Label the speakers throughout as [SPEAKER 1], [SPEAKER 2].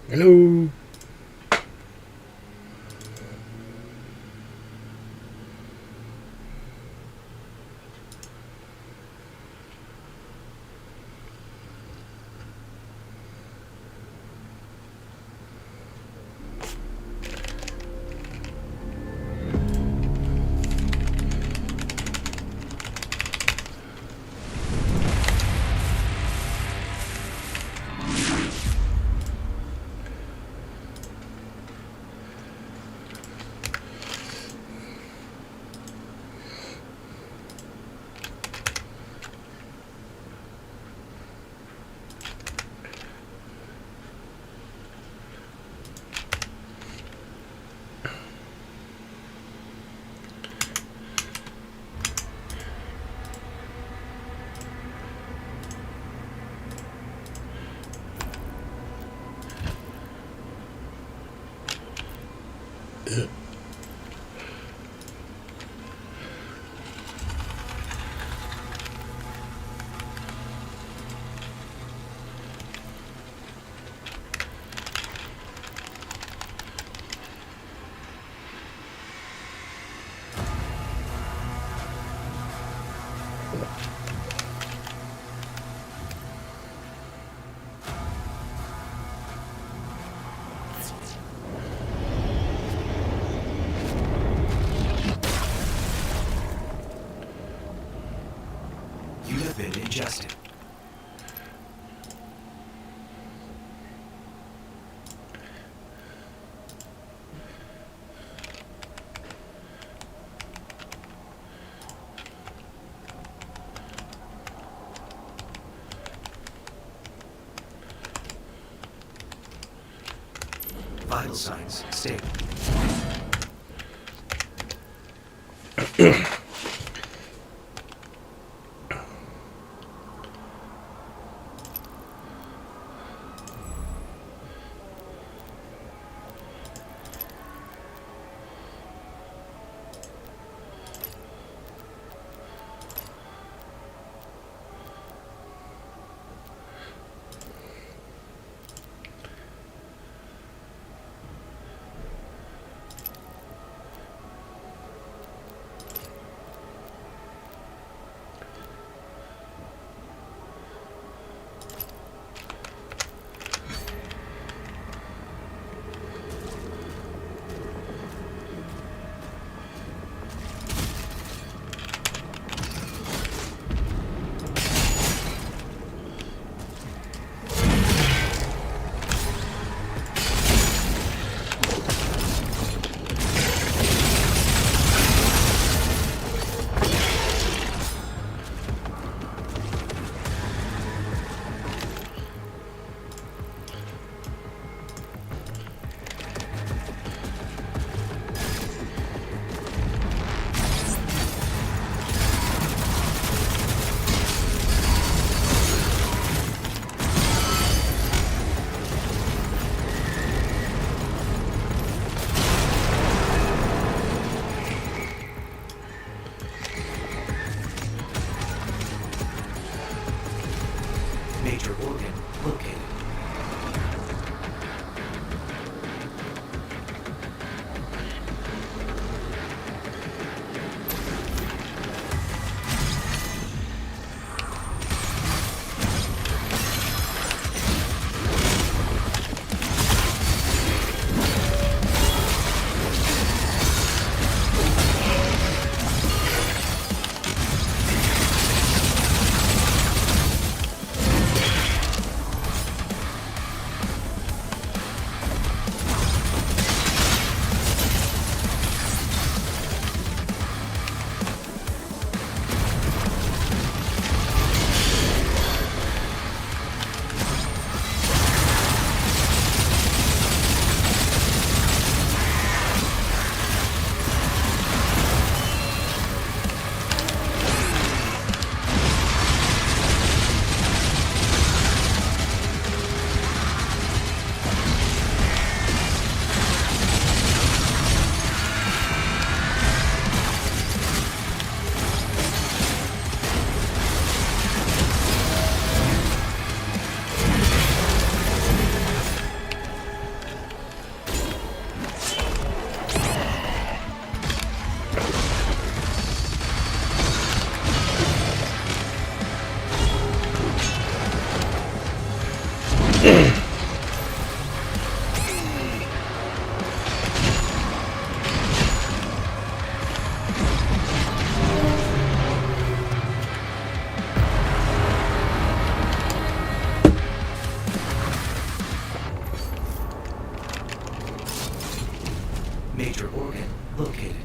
[SPEAKER 1] Hello.
[SPEAKER 2] You have been ingested. Vital signs stable. Major organ located.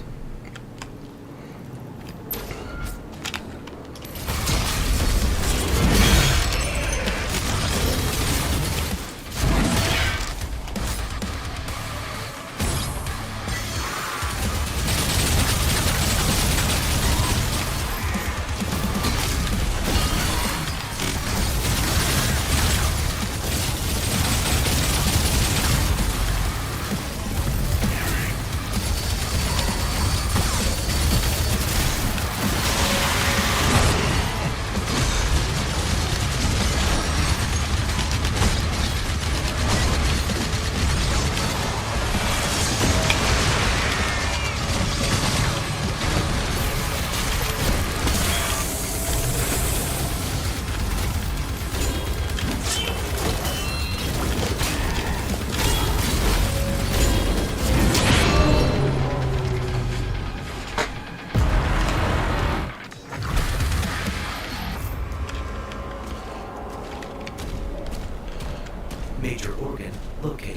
[SPEAKER 2] Major organ located.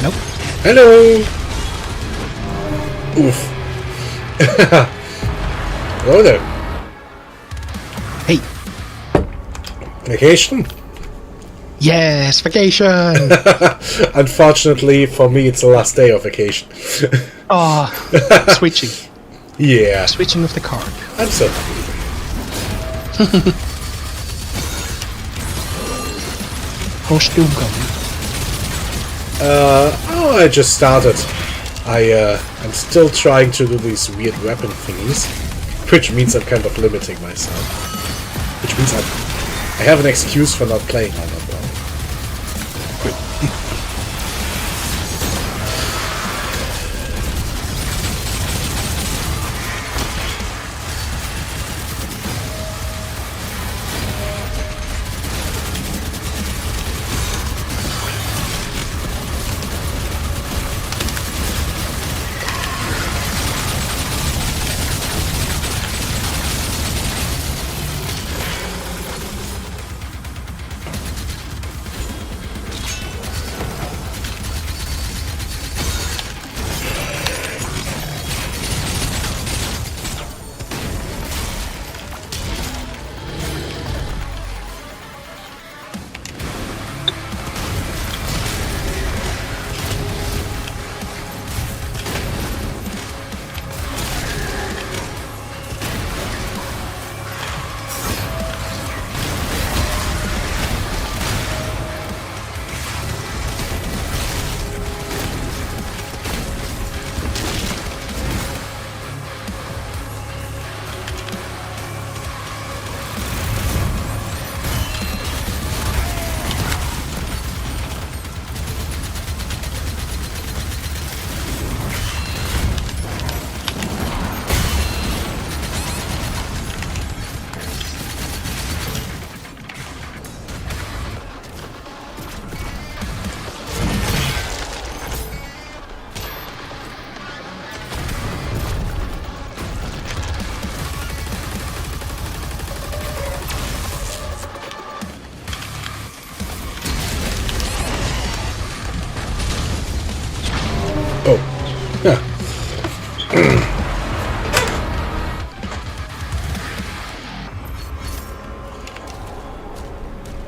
[SPEAKER 1] Hello?
[SPEAKER 3] Hello! Oof. Hello there.
[SPEAKER 1] Hey.
[SPEAKER 3] Vacation?
[SPEAKER 1] Yes, vacation!
[SPEAKER 3] Unfortunately, for me, it's the last day of vacation.
[SPEAKER 1] Oh, switching.
[SPEAKER 3] Yeah,
[SPEAKER 1] Switching of the card.
[SPEAKER 3] I'm so happy.
[SPEAKER 1] How's Doom going?
[SPEAKER 3] I just started. I'm still trying to do these weird weapon thingies, which means I'm kind of limiting myself. Which means I have an excuse for not playing on that one.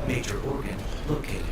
[SPEAKER 2] Major organ located.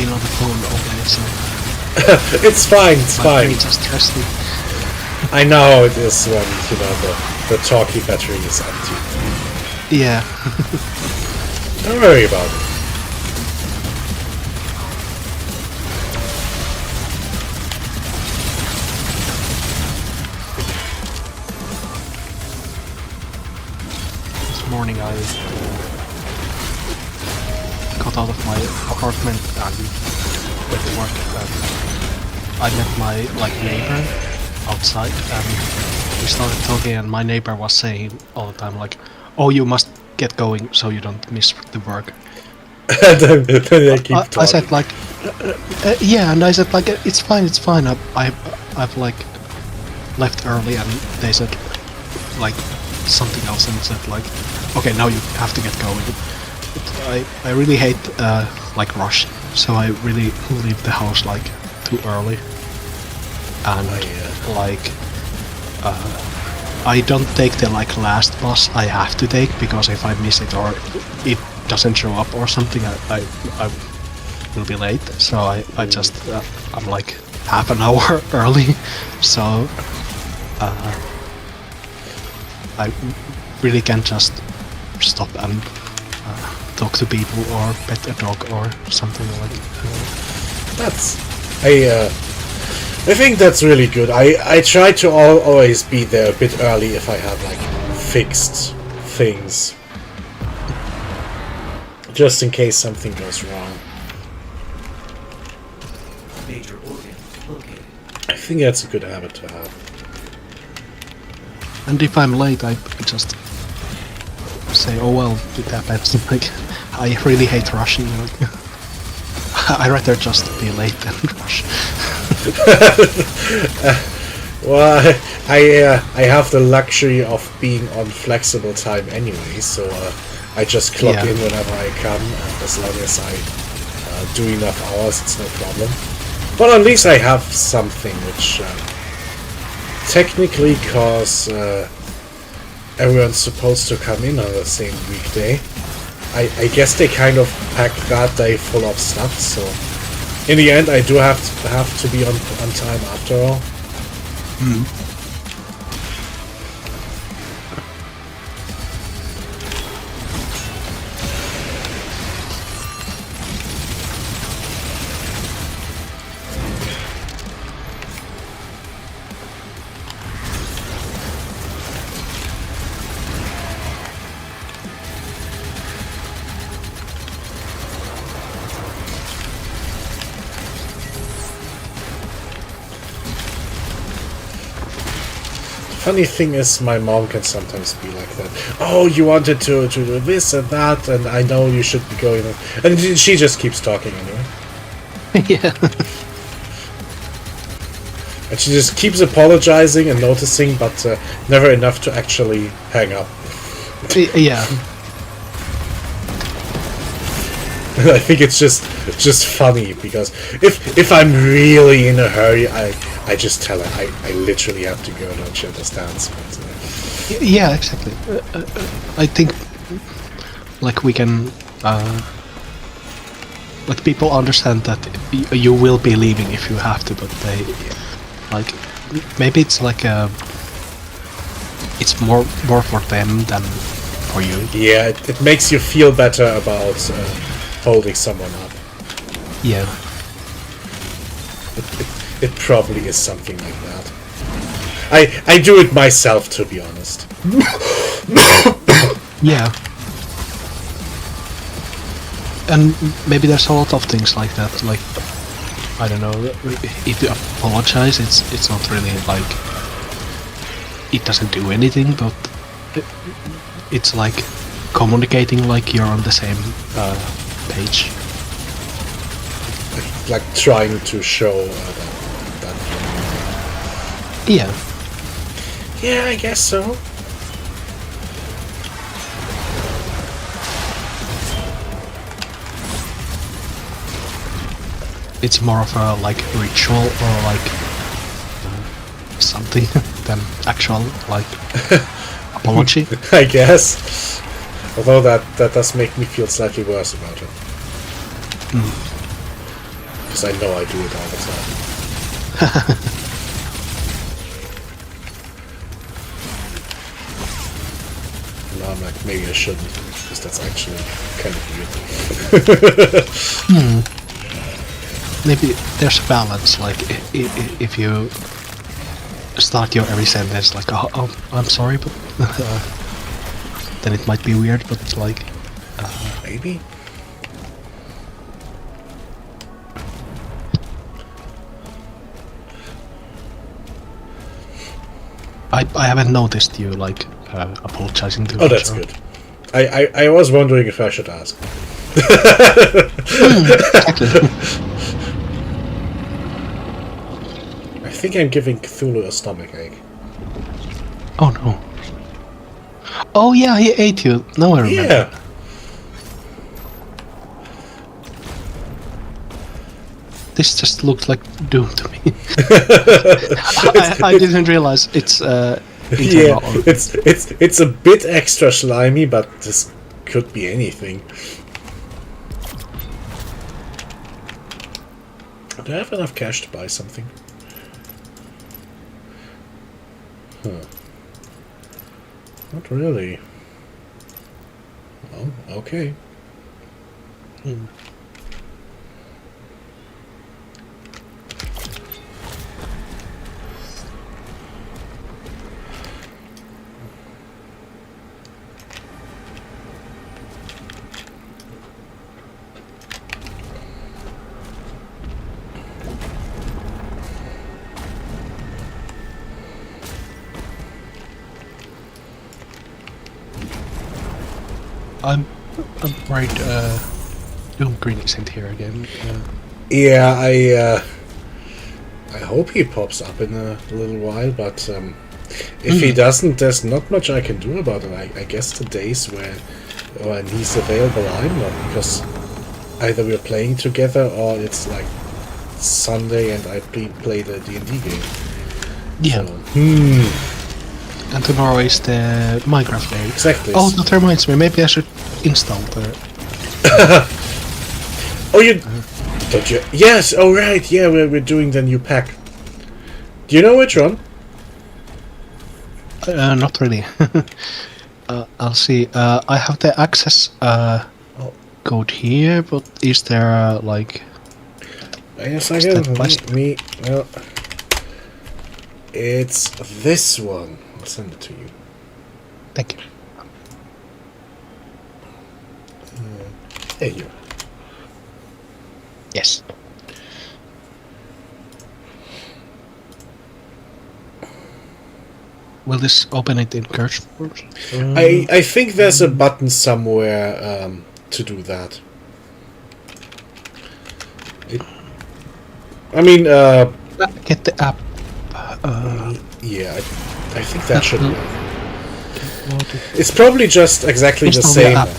[SPEAKER 1] been on the phone all day, so
[SPEAKER 3] It's fine, it's
[SPEAKER 1] my
[SPEAKER 3] fine.
[SPEAKER 1] brain just stressed me.
[SPEAKER 3] I know how it is when, you know, the talkie battery is empty.
[SPEAKER 1] Yeah.
[SPEAKER 3] Don't worry about it.
[SPEAKER 1] This morning I got out of my apartment and went to work, and I met my neighbor outside, and we started talking, and my neighbor was saying all the time like, "Oh, you must get going so you don't miss the work."
[SPEAKER 3] then they keep talking.
[SPEAKER 1] I said like, yeah, and I said like, it's fine. I've like left early, and they said like something else, and said like, okay, now you have to get going. I really hate like rush, so I really leave the house like too early, and like I don't take the like last bus I have to take, because if I miss it or it doesn't show up or something, I will be late. So I just I'm like half an hour early, so I really can just stop and talk to people or pet a dog or something like that.
[SPEAKER 3] That's I think that's really good. I try to always be there a bit early if I have like fixed things, just in case something goes wrong.
[SPEAKER 2] Major organ located.
[SPEAKER 3] I think that's a good habit to have.
[SPEAKER 1] And if I'm late, I just say, oh well, it happens. Like, I really hate rushing. Like, I rather just be late than rush.
[SPEAKER 3] Well, I have the luxury of being on flexible time anyway, so I just clock
[SPEAKER 1] Yeah.
[SPEAKER 3] in whenever I come, and as long as I do enough hours, it's no problem. But at least I have something which technically, cause everyone's supposed to come in on the same weekday. I guess they kind of pack that day full of stuff, so in the end I do have to be on time after all. Funny thing is, my mom can sometimes be like that. Oh, you wanted to do this and that, and I know you should be going. And she just keeps talking anyway.
[SPEAKER 1] Yeah.
[SPEAKER 3] And she just keeps apologizing and noticing, but never enough to actually hang up.
[SPEAKER 1] Yeah.
[SPEAKER 3] I think it's just funny, because if I'm really in a hurry, I just tell her I literally have to go, and she understands. But,
[SPEAKER 1] Yeah, exactly. I think like we can like people understand that you will be leaving if you have to, but they like maybe it's like it's more for them than for you.
[SPEAKER 3] yeah, it makes you feel better about holding someone up.
[SPEAKER 1] Yeah.
[SPEAKER 3] It probably is something like that. I do it myself, to be honest.
[SPEAKER 1] Yeah. And maybe there's a lot of things like that. Like, I don't know. If you apologize, it's not really like it doesn't do anything, but it's like communicating like you're on the same page.
[SPEAKER 3] Like trying to show that.
[SPEAKER 1] Yeah.
[SPEAKER 3] Yeah, I guess so.
[SPEAKER 1] It's more of a like ritual or like something than actual like apology.
[SPEAKER 3] I guess. Although that does make me feel slightly worse about it. Because I know I do it all the time. Now I'm like, maybe I shouldn't, because that's actually kind of weird.
[SPEAKER 1] Maybe there's a balance, like if you start your every sentence like, oh I'm sorry, but then it might be weird, but it's like,
[SPEAKER 3] Maybe?
[SPEAKER 1] I haven't noticed you like apologizing to
[SPEAKER 3] Oh, that's good. I was wondering if I should ask. I think I'm giving Cthulhu a stomachache.
[SPEAKER 1] Oh no. Oh yeah, he ate you. Now I remember.
[SPEAKER 3] Yeah!
[SPEAKER 1] This just looked like Doom to me. I didn't realize it's
[SPEAKER 3] Yeah, it's a bit extra slimy, but this could be anything. Do I have enough cash to buy something? Huh. Not really. Well, okay.
[SPEAKER 1] I'm worried Doom Green isn't here again.
[SPEAKER 3] Yeah, I hope he pops up in a little while, but if he doesn't, there's not much I can do about it. I guess the days when he's available, I'm not, because either we're playing together or it's like Sunday and I play the D&D game.
[SPEAKER 1] Yeah.
[SPEAKER 3] So,
[SPEAKER 1] And tomorrow is the Minecraft day.
[SPEAKER 3] Exactly.
[SPEAKER 1] Oh, that reminds me. Maybe I should install the.
[SPEAKER 3] Oh, you don't you? Yes. Oh, right. Yeah, we're doing the new pack. Do you know which one?
[SPEAKER 1] Not really. I'll see. I have the access code here, but is there like?
[SPEAKER 3] Wait a second.
[SPEAKER 1] Step by step.
[SPEAKER 3] Well, it's this one. I'll send it to you.
[SPEAKER 1] Thank you.
[SPEAKER 3] There you are.
[SPEAKER 1] Yes. Will this open it in CurseForge?
[SPEAKER 3] I think there's a button somewhere to do that.
[SPEAKER 1] Get the app.
[SPEAKER 3] Yeah, I think that should work. It's probably just exactly the
[SPEAKER 1] Install the
[SPEAKER 3] same.
[SPEAKER 1] app.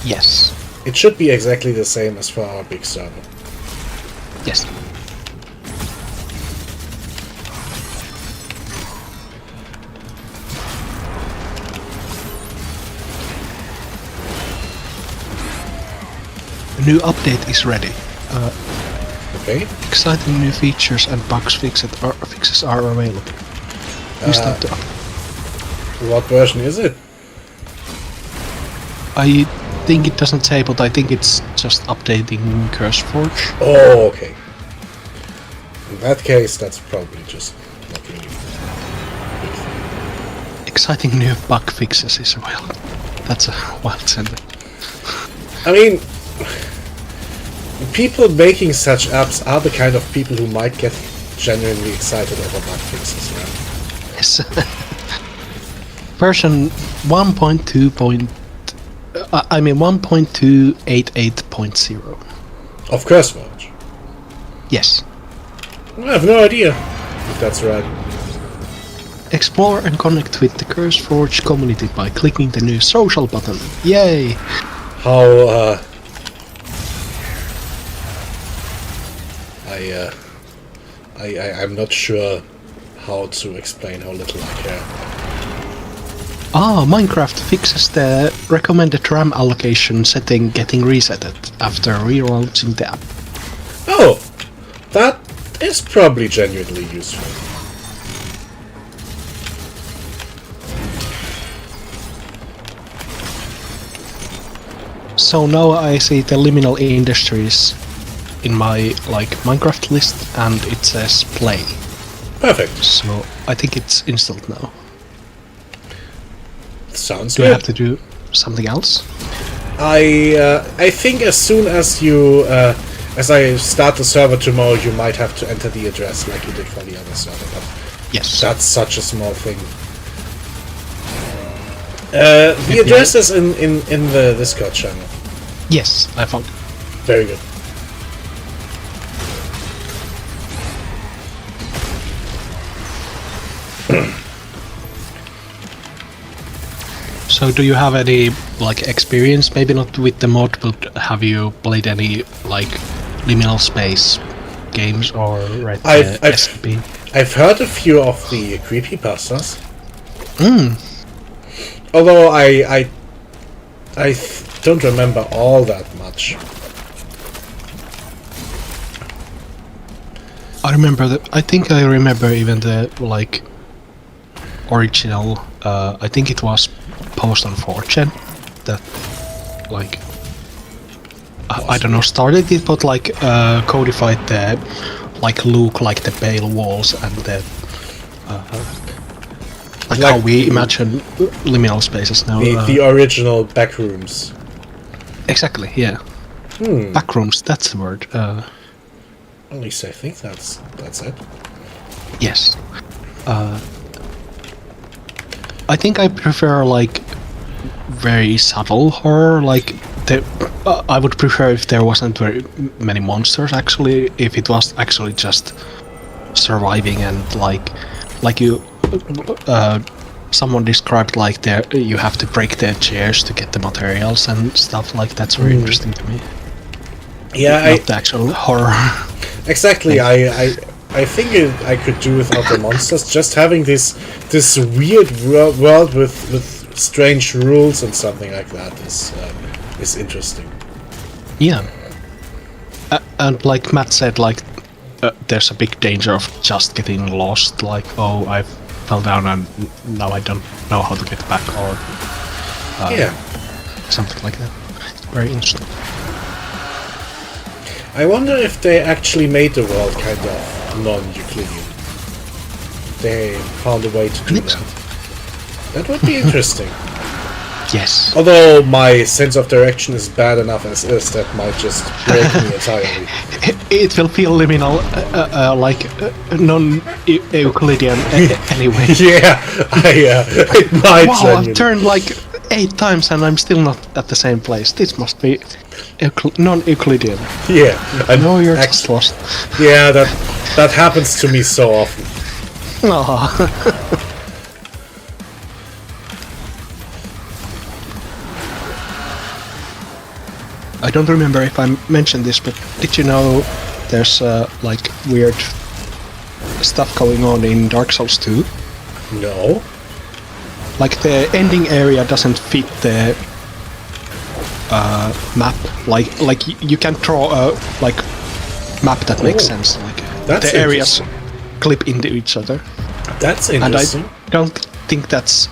[SPEAKER 1] Yes.
[SPEAKER 3] It should be exactly the same as for our big server.
[SPEAKER 1] Yes. A new update is ready.
[SPEAKER 3] Okay.
[SPEAKER 1] Exciting new features and fixes are available. Use time to
[SPEAKER 3] What version is it?
[SPEAKER 1] I think it doesn't say, but I think it's just updating CurseForge.
[SPEAKER 3] Oh, okay. In that case, that's probably just not really.
[SPEAKER 1] Exciting new bug fixes is available. That's a wild sentence.
[SPEAKER 3] I mean, people making such apps are the kind of people who might get genuinely excited over bug fixes, right?
[SPEAKER 1] Yes. Version 1.288.0.
[SPEAKER 3] Of CurseForge.
[SPEAKER 1] Yes.
[SPEAKER 3] I have no idea if that's right.
[SPEAKER 1] Explore and connect with the CurseForge community by clicking the new social button. Yay!
[SPEAKER 3] How, I'm not sure how to explain how little I care.
[SPEAKER 1] Minecraft fixes the recommended RAM allocation setting getting resetted after relaunching the app.
[SPEAKER 3] Oh! That is probably genuinely useful.
[SPEAKER 1] So now I see the Liminal Industries in my like Minecraft list, and it says play.
[SPEAKER 3] Perfect.
[SPEAKER 1] So I think it's installed now.
[SPEAKER 3] Sounds
[SPEAKER 1] Do I
[SPEAKER 3] good.
[SPEAKER 1] have to do something else?
[SPEAKER 3] I think as soon as you as I start the server tomorrow, you might have to enter the address like you did for the other server. But
[SPEAKER 1] Yes.
[SPEAKER 3] that's such a small thing. The address is in the Discord channel.
[SPEAKER 1] Yes, I found it.
[SPEAKER 3] Very good.
[SPEAKER 1] So do you have any like experience, maybe not with the mod, but have you played any like liminal space games or read the SCP?
[SPEAKER 3] I've heard a few of the creepypastas.
[SPEAKER 1] Mm.
[SPEAKER 3] Although I don't remember all that much.
[SPEAKER 1] I remember that. I think I remember even the like original. I think it was post on 4chan that like I don't know started it, but like codified the like look like the pale walls and the like how we imagine liminal spaces now.
[SPEAKER 3] The original backrooms.
[SPEAKER 1] Exactly, yeah. Backrooms, that's the word.
[SPEAKER 3] At least I think that's it.
[SPEAKER 1] Yes. I think I prefer like very subtle horror. Like I would prefer if there wasn't very many monsters. Actually, if it was actually just surviving and like you. Someone described like you have to break their chairs to get the materials and stuff like that's very interesting to me.
[SPEAKER 3] Yeah,
[SPEAKER 1] Not the actual horror.
[SPEAKER 3] exactly. I think I could do without the monsters. Just having this weird world with strange rules and something like that is interesting.
[SPEAKER 1] Yeah. And like Matt said, like there's a big danger of just getting lost. Like, oh, I fell down and now I don't know how to get back, or
[SPEAKER 3] Yeah.
[SPEAKER 1] something like that. Very interesting.
[SPEAKER 3] I wonder if they actually made the world kind of non-Euclidean. They found a way to do
[SPEAKER 1] think so.
[SPEAKER 3] that. That would be interesting.
[SPEAKER 1] Yes.
[SPEAKER 3] Although my sense of direction is bad enough as is, that might just break me entirely.
[SPEAKER 1] It will feel liminal, like non-Euclidean anyway.
[SPEAKER 3] Yeah, it might.
[SPEAKER 1] Wow, I've
[SPEAKER 3] genuinely.
[SPEAKER 1] turned like 8 times and I'm still not at the same place. This must be non-Euclidean.
[SPEAKER 3] Yeah, and
[SPEAKER 1] No, you're just lost.
[SPEAKER 3] yeah, that happens to me so often.
[SPEAKER 1] Aw. I don't remember if I mentioned this, but did you know there's like weird stuff going on in Dark Souls 2?
[SPEAKER 3] No.
[SPEAKER 1] Like the ending area doesn't fit the map. Like you can draw a like map that makes
[SPEAKER 3] Oh,
[SPEAKER 1] sense. Like
[SPEAKER 3] that's
[SPEAKER 1] the areas
[SPEAKER 3] interesting.
[SPEAKER 1] clip into each other,
[SPEAKER 3] That's
[SPEAKER 1] and I
[SPEAKER 3] interesting.
[SPEAKER 1] don't think that's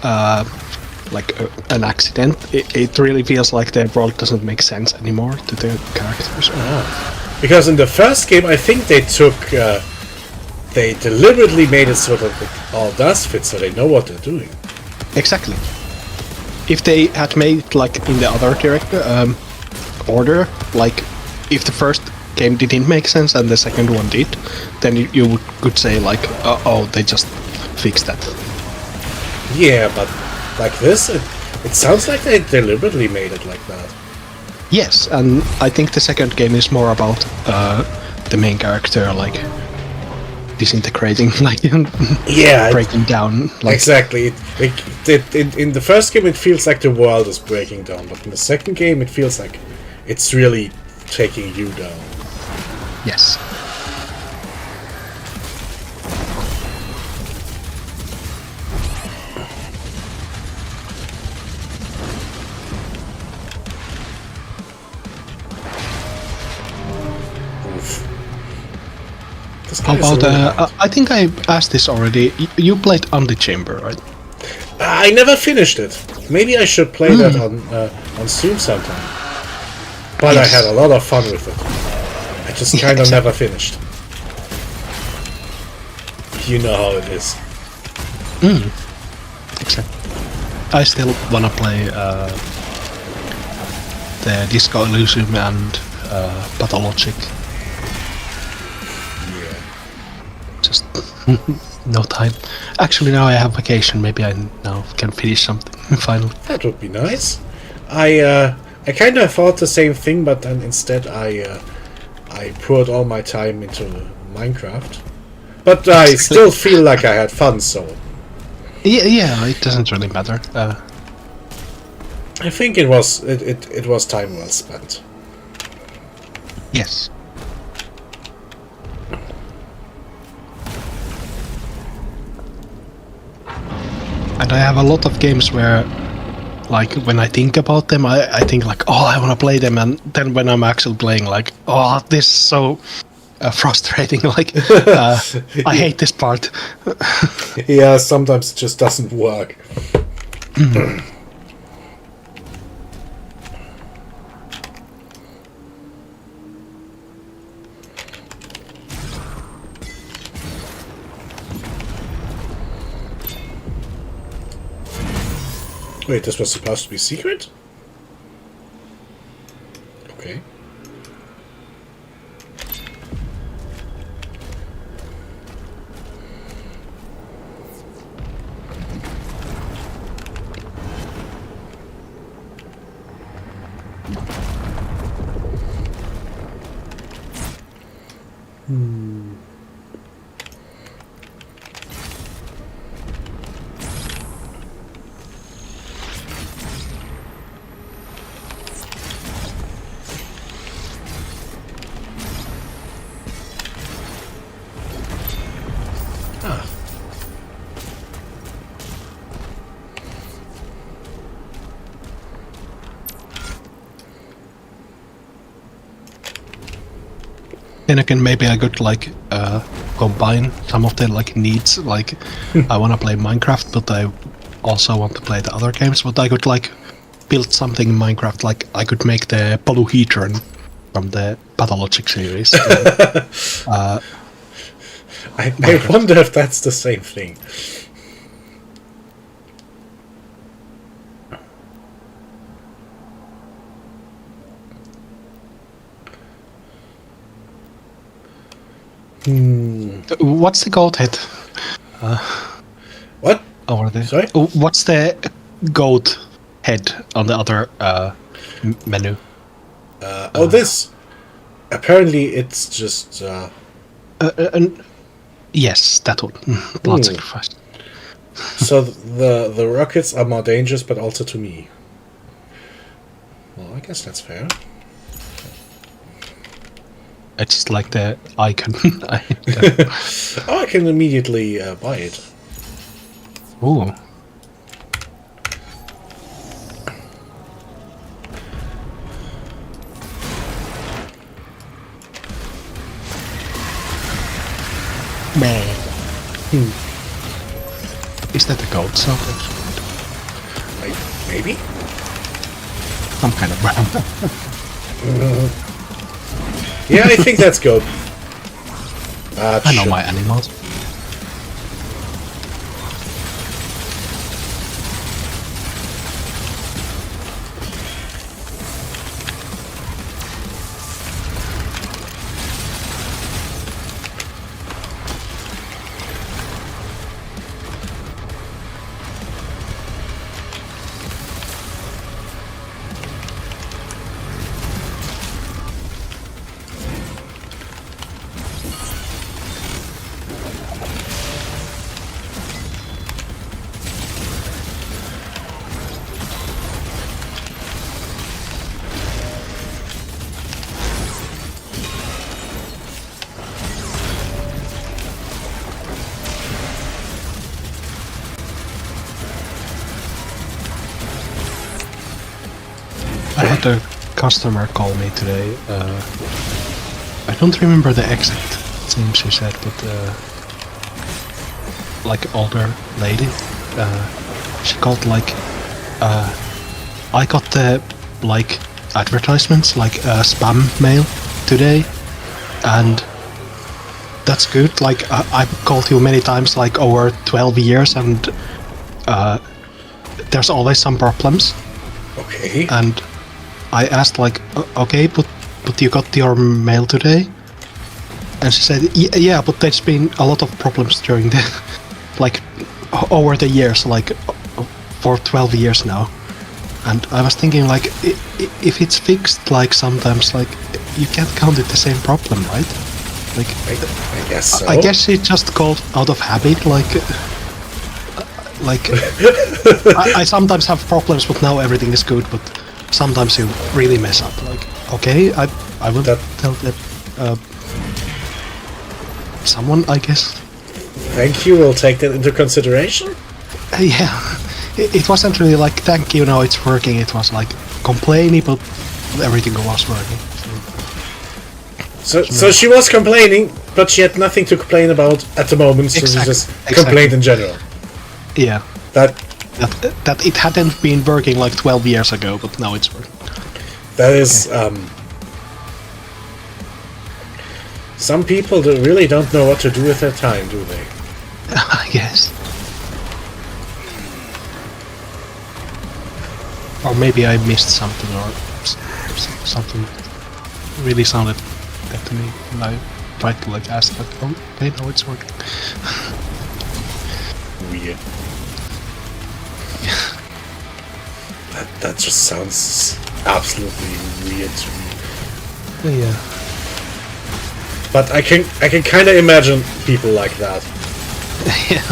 [SPEAKER 1] like an accident. It really feels like the world doesn't make sense anymore to the characters.
[SPEAKER 3] Because in the first game, I think they took, they deliberately made it so that it all does fit, so they know what they're doing.
[SPEAKER 1] Exactly. If they had made like in the other order, like if the first game didn't make sense and the second one did, then you could say like, oh, they just fixed that.
[SPEAKER 3] Yeah, but like this, it sounds like they deliberately made it like that.
[SPEAKER 1] Yes, and I think the second game is more about the main character like disintegrating, like
[SPEAKER 3] Yeah,
[SPEAKER 1] breaking down. Like,
[SPEAKER 3] exactly. In the first game, it feels like the world is breaking down, but in the second game, it feels like it's really taking you down.
[SPEAKER 1] yes.
[SPEAKER 3] Oof. This
[SPEAKER 1] How
[SPEAKER 3] guy is
[SPEAKER 1] about,
[SPEAKER 3] really hard.
[SPEAKER 1] I think I asked this already. You played Antichamber, right?
[SPEAKER 3] I never finished it. Maybe I should play that on Steam sometime. But
[SPEAKER 1] Yes.
[SPEAKER 3] I had a lot of fun with it. I just kind of never finished. You know how it is.
[SPEAKER 1] Exactly. I still wanna play the Disco Elysium and Pathologic.
[SPEAKER 3] Yeah.
[SPEAKER 1] Just no time. Actually, now I have vacation. Maybe I now can finish something finally.
[SPEAKER 3] That would be nice. I kind of thought the same thing, but then instead I poured all my time into Minecraft. But I still feel like I had fun, so
[SPEAKER 1] Yeah, it doesn't really matter.
[SPEAKER 3] I think it was time well spent.
[SPEAKER 1] Yes. And I have a lot of games where, like, when I think about them, I think like, oh, I want to play them, and then when I'm actually playing, like, oh, this is so frustrating. Like, I hate this part.
[SPEAKER 3] Yeah, sometimes it just doesn't work. Wait, this was supposed to be secret? Okay.
[SPEAKER 1] Then again, maybe I could like combine some of the like needs. Like, I want to play Minecraft, but I also want to play the other games. But I could like build something in Minecraft. Like, I could make the polyhedron from the Pathologic series.
[SPEAKER 3] I wonder if that's the same thing.
[SPEAKER 1] What's the goat head
[SPEAKER 3] What?
[SPEAKER 1] over there?
[SPEAKER 3] Sorry?
[SPEAKER 1] What's the goat head on the other menu?
[SPEAKER 3] Oh, this. Apparently, it's just.
[SPEAKER 1] Yes, that one. Blood sacrifice.
[SPEAKER 3] So the rockets are more dangerous, but also to me. Well, I guess that's fair.
[SPEAKER 1] It's just like the icon.
[SPEAKER 3] Oh, I can immediately buy it.
[SPEAKER 1] Ooh. Man. Is that a goat sound?
[SPEAKER 3] Maybe?
[SPEAKER 1] I'm kind of brown.
[SPEAKER 3] Yeah, I think that's good.
[SPEAKER 1] I know my animals. I had a customer call me today. I don't remember the exact name she said, but like older lady. She called like I got the like advertisements like spam mail today, and that's good. Like I've called you many times, like over 12 years, and there's always some problems.
[SPEAKER 3] Okay.
[SPEAKER 1] And I asked like, okay, but you got your mail today? And she said, yeah, but there's been a lot of problems during the, like, over the years, like, for 12 years now. And I was thinking, like, if it's fixed, like, sometimes, like, you can't count it the same problem, right? Like,
[SPEAKER 3] I guess so.
[SPEAKER 1] I guess she just called out of habit, like, I sometimes have problems, but now everything is good, but sometimes you really mess up, like, okay, I will tell that, someone, I guess.
[SPEAKER 3] Thank you, we'll take that into consideration.
[SPEAKER 1] Yeah, it wasn't really like, thank you, now it's working, it was like, complaining, but everything was working.
[SPEAKER 3] So she was complaining, but she had nothing to complain about at the moment, so she just complained in general.
[SPEAKER 1] Yeah. That it hadn't been working like 12 years ago, but now it's working.
[SPEAKER 3] That is, some people really don't know what to do with their time, do they?
[SPEAKER 1] I guess. Or maybe I missed something, or something really sounded that to me, and I tried to like ask, like, oh, okay, now it's working.
[SPEAKER 3] Weird. That just sounds absolutely weird to me.
[SPEAKER 1] Yeah.
[SPEAKER 3] But I can kind of imagine people like that.
[SPEAKER 1] Yeah.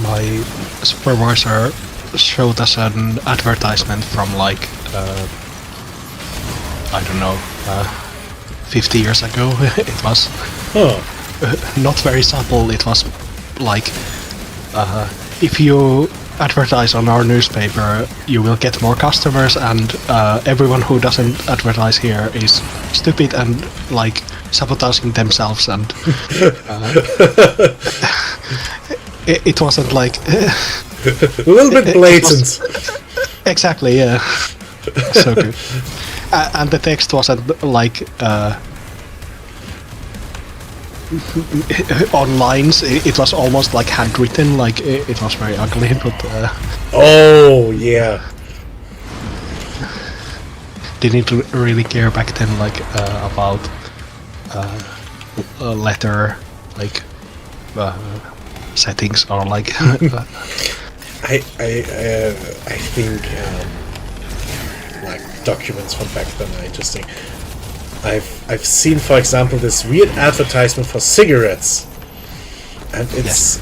[SPEAKER 1] My supervisor showed us an advertisement from like I don't know 50 years ago. It was not very subtle. It was like if you advertise on our newspaper, you will get more customers, and everyone who doesn't advertise here is stupid and like sabotaging themselves, and it wasn't like
[SPEAKER 3] a little bit blatant.
[SPEAKER 1] Exactly, yeah. So good. And the text wasn't like on lines. It was almost like handwritten. Like it was very ugly, but
[SPEAKER 3] oh yeah.
[SPEAKER 1] Didn't really care back then, like about a letter, like settings or like.
[SPEAKER 3] I think like documents from back then are interesting. I've seen, for example, this weird advertisement for cigarettes, and it's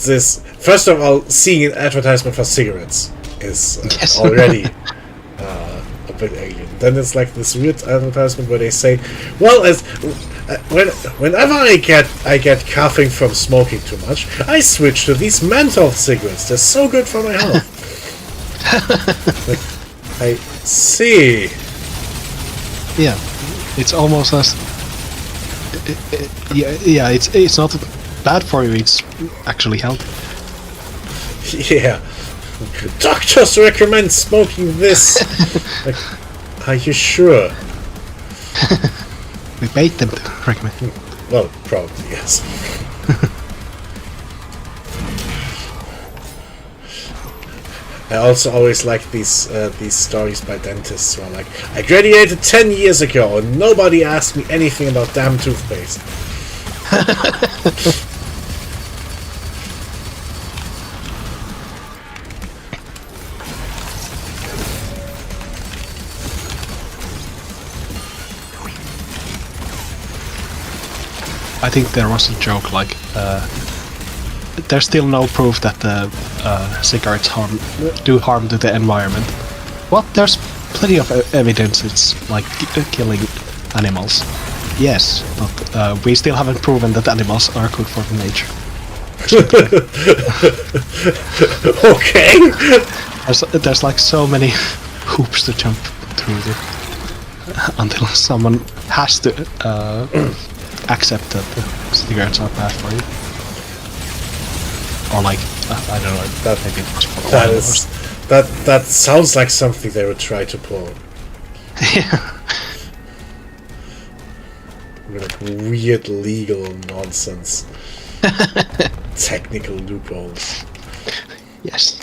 [SPEAKER 3] this. First of all, seeing an advertisement for cigarettes is already a bit alien. Then it's like this weird advertisement where they say, "Well, as whenever I get coughing from smoking too much, I switch to these menthol cigarettes. They're so good for my health." Like, I see.
[SPEAKER 1] Yeah, it's almost as yeah. It's not bad for you. It's actually healthy.
[SPEAKER 3] Yeah, doctors recommend smoking this. Like, are you sure?
[SPEAKER 1] We paid them to recommend.
[SPEAKER 3] Well, probably yes. I also always like these stories by dentists who are like, I graduated 10 years ago and nobody asked me anything about damn toothpaste.
[SPEAKER 1] I think there was a joke like there's still no proof that the cigarettes do harm to the environment. Well, there's plenty of evidence it's like killing animals. Yes, but we still haven't proven that animals are good for the nature.
[SPEAKER 3] Okay.
[SPEAKER 1] There's like so many hoops to jump through until someone has to accept that the cigarettes are bad for you. Or like, I don't know,
[SPEAKER 3] That-
[SPEAKER 1] maybe it was for
[SPEAKER 3] That
[SPEAKER 1] oil or
[SPEAKER 3] is that sounds like something they would try to pull.
[SPEAKER 1] yeah.
[SPEAKER 3] Like weird legal nonsense. Technical loopholes.
[SPEAKER 1] Yes.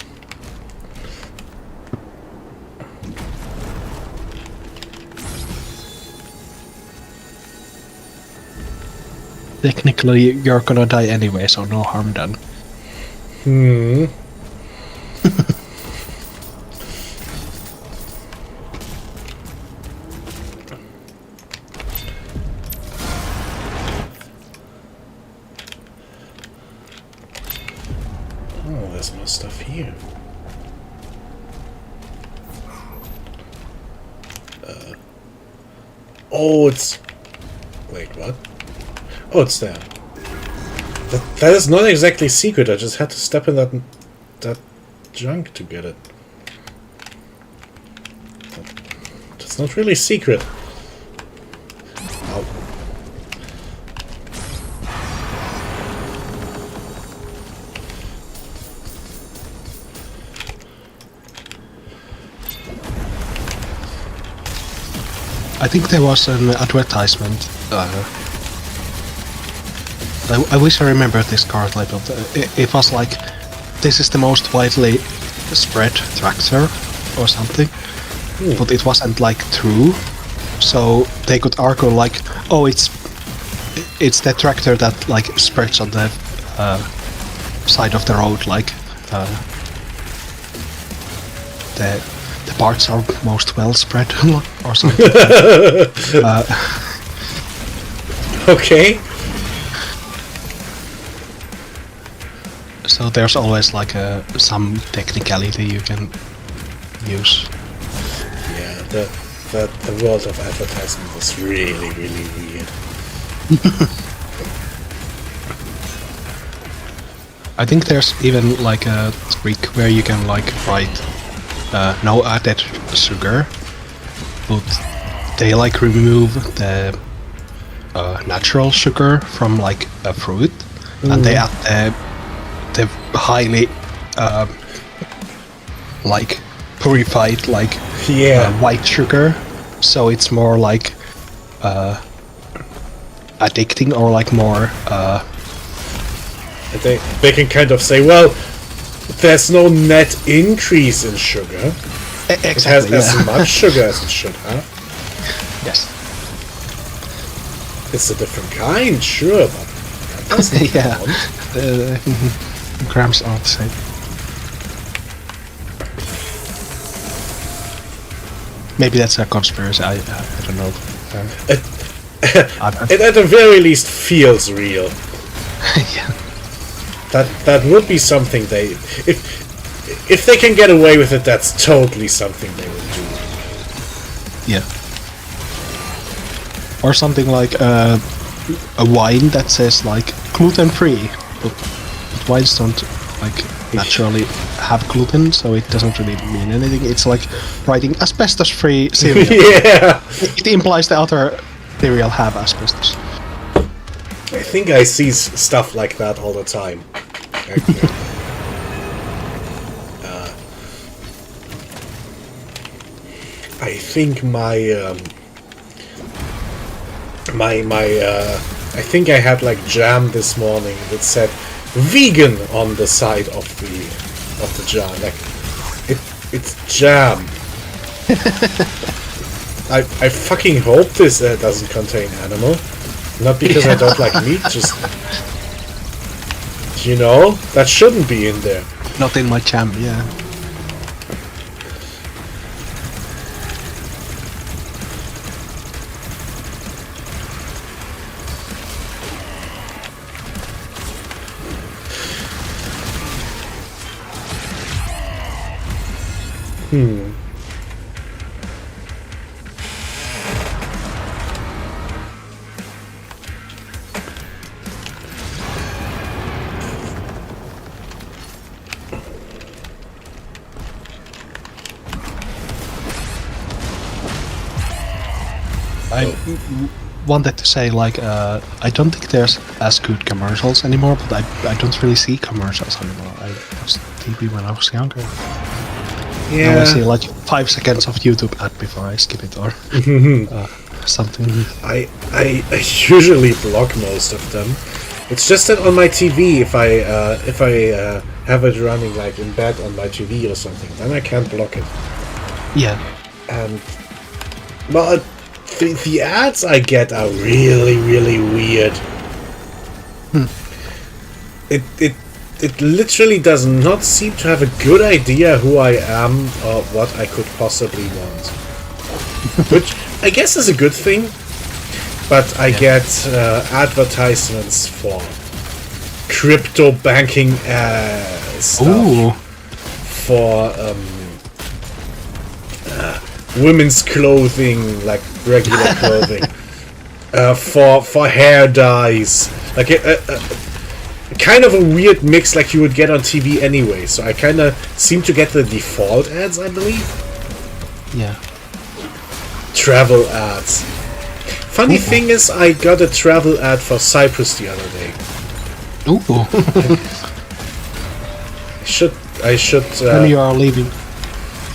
[SPEAKER 1] Technically, you're gonna die anyway, so no harm done.
[SPEAKER 3] Hmm. Oh, there's more stuff here. Oh, it's... Wait, what? Oh, it's there. That is not exactly secret. I just had to step in that junk to get it. That's not really secret. Ow.
[SPEAKER 1] I think there was an advertisement. I wish I remember this card label. It was like, this is the most widely spread tractor or something, but it wasn't like true. So they could argue like, oh, it's the tractor that like spreads on the side of the road, like the parts are most well spread or something.
[SPEAKER 3] Okay.
[SPEAKER 1] So there's always like some technicality you can use.
[SPEAKER 3] Yeah, the world of advertisement is really, really weird.
[SPEAKER 1] I think there's even like a trick where you can like write no added sugar, but they like remove the natural sugar from like a fruit, and they add the highly like purified like
[SPEAKER 3] Yeah.
[SPEAKER 1] white sugar, so it's more like addicting or like more
[SPEAKER 3] They can kind of say, well, there's no net increase in sugar. It has
[SPEAKER 1] exactly,
[SPEAKER 3] as
[SPEAKER 1] yeah.
[SPEAKER 3] much sugar as it should have.
[SPEAKER 1] Yes.
[SPEAKER 3] It's a different kind, sure, but that doesn't
[SPEAKER 1] Yeah.
[SPEAKER 3] count.
[SPEAKER 1] Grams are the same. Maybe that's a conspiracy. I don't know.
[SPEAKER 3] It at the very least feels real.
[SPEAKER 1] Yeah.
[SPEAKER 3] That would be something they... If they can get away with it, that's totally something they would do.
[SPEAKER 1] Yeah. Or something like a wine that says like gluten free, but wines don't like naturally have gluten, so it doesn't really mean anything. It's like writing asbestos free cereal.
[SPEAKER 3] Yeah!
[SPEAKER 1] It implies the other cereal have asbestos.
[SPEAKER 3] I think I see stuff like that all the time. Actually. I think I think I had like jam this morning that said vegan on the side of the jar. Like it's jam. I fucking hope this doesn't contain animal. Not because I don't like meat, just... You know? That shouldn't be in there.
[SPEAKER 1] Not in my jam, yeah. wanted to say, like, I don't think there's as good commercials anymore, but I don't really see commercials anymore. I watched TV when I was younger. Now I see like 5 seconds of YouTube ad before I skip it or something.
[SPEAKER 3] I usually block most of them. It's just that on my TV, if I have it running like in bed on my TV or something, then I can't block it.
[SPEAKER 1] Yeah.
[SPEAKER 3] And well, the ads I get are really, really weird. It literally does not seem to have a good idea who I am or what I could possibly want. Which I guess is a good thing, but I get advertisements for crypto banking stuff,
[SPEAKER 1] Ooh.
[SPEAKER 3] for women's clothing, like regular clothing, for hair dyes, like kind of a weird mix like you would get on TV anyway. So I kind of seem to get the default ads, I believe.
[SPEAKER 1] Yeah.
[SPEAKER 3] Travel ads. Funny thing is, I got a travel ad for Cyprus the other day.
[SPEAKER 1] Ooh.
[SPEAKER 3] I should.
[SPEAKER 1] When you are leaving.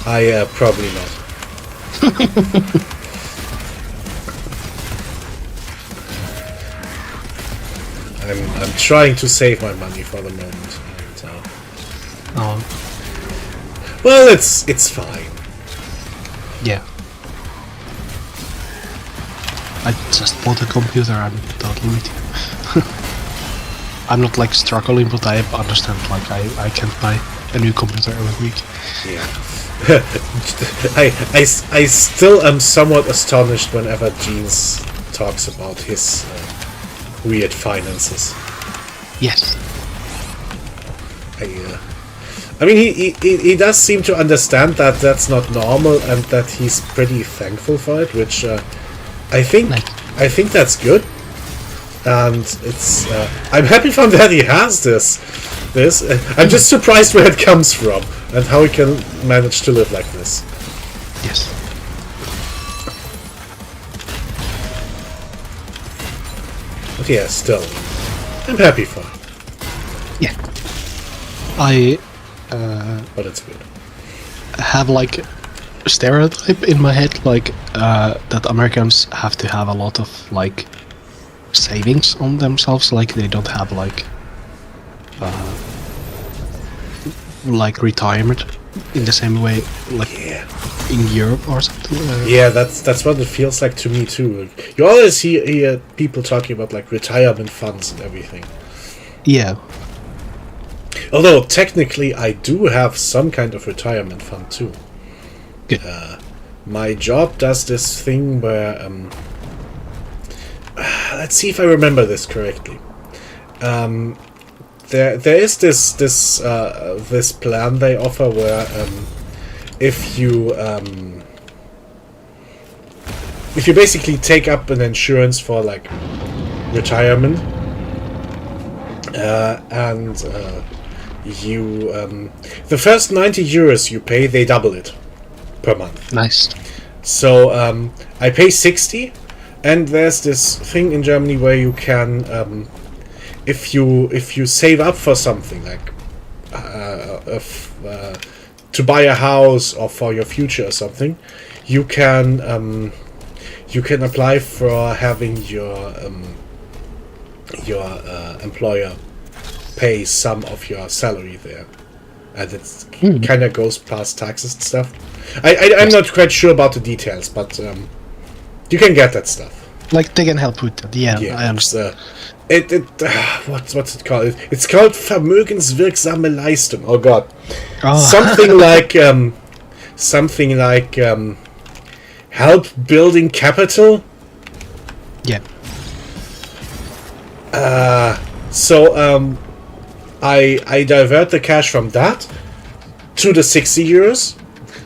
[SPEAKER 3] I probably not. I'm trying to save my money for the moment. And, well, it's fine.
[SPEAKER 1] Yeah. I just bought a computer. I'm totally with you. I'm not like struggling, but I understand. Like I can't buy a new computer every week.
[SPEAKER 3] Yeah. I still am somewhat astonished whenever Jeans talks about his weird finances.
[SPEAKER 1] Yes.
[SPEAKER 3] I mean, he does seem to understand that that's not normal and that he's pretty thankful for it, which I think that's good. And it's I'm happy from that he has this. I'm just surprised where it comes from and how he can manage to live like this.
[SPEAKER 1] Yes.
[SPEAKER 3] But yeah, still, I'm happy for him.
[SPEAKER 1] Yeah. I
[SPEAKER 3] But it's good.
[SPEAKER 1] have like a stereotype in my head, like that Americans have to have a lot of like savings on themselves, like they don't have like retirement in the same way like in Europe or something.
[SPEAKER 3] Yeah, that's what it feels like to me too. You always hear people talking about like retirement funds and everything.
[SPEAKER 1] Yeah.
[SPEAKER 3] Although technically I do have some kind of retirement fund too.
[SPEAKER 1] Good.
[SPEAKER 3] My job does this thing where let's see if I remember this correctly. There is this plan they offer where if you basically take up an insurance for like retirement and you the first 90 euros you pay, they double it per month.
[SPEAKER 1] Nice.
[SPEAKER 3] So I pay 60, and there's this thing in Germany where you can if you save up for something like to buy a house or for your future or something, you can apply for having your employer pay some of your salary there, and it kind of goes past taxes and stuff. I'm not quite sure about the details, but you can get that stuff.
[SPEAKER 1] Like they can help with that. Yeah, I understand.
[SPEAKER 3] What's it called? It's called vermögenswirksame Leistung. Oh God, something like help building capital.
[SPEAKER 1] Yeah.
[SPEAKER 3] So I divert the cash from that to the 60 euros,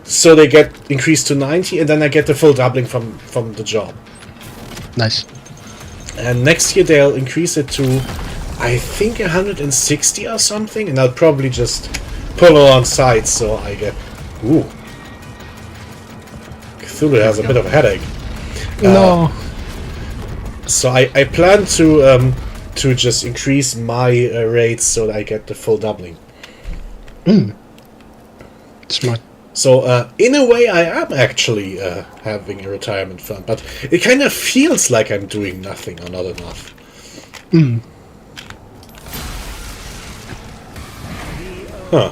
[SPEAKER 3] so they get increased to 90, and then I get the full doubling from the job.
[SPEAKER 1] Nice.
[SPEAKER 3] And next year they'll increase it to, I think, 160 or something, and I'll probably just pull alongside, so I get... Ooh. Cthulhu has a bit of a headache.
[SPEAKER 1] No.
[SPEAKER 3] So I plan to just increase my rates so that I get the full doubling.
[SPEAKER 1] Smart.
[SPEAKER 3] So in a way, I am actually having a retirement fund, but it kind of feels like I'm doing nothing or not enough. Huh.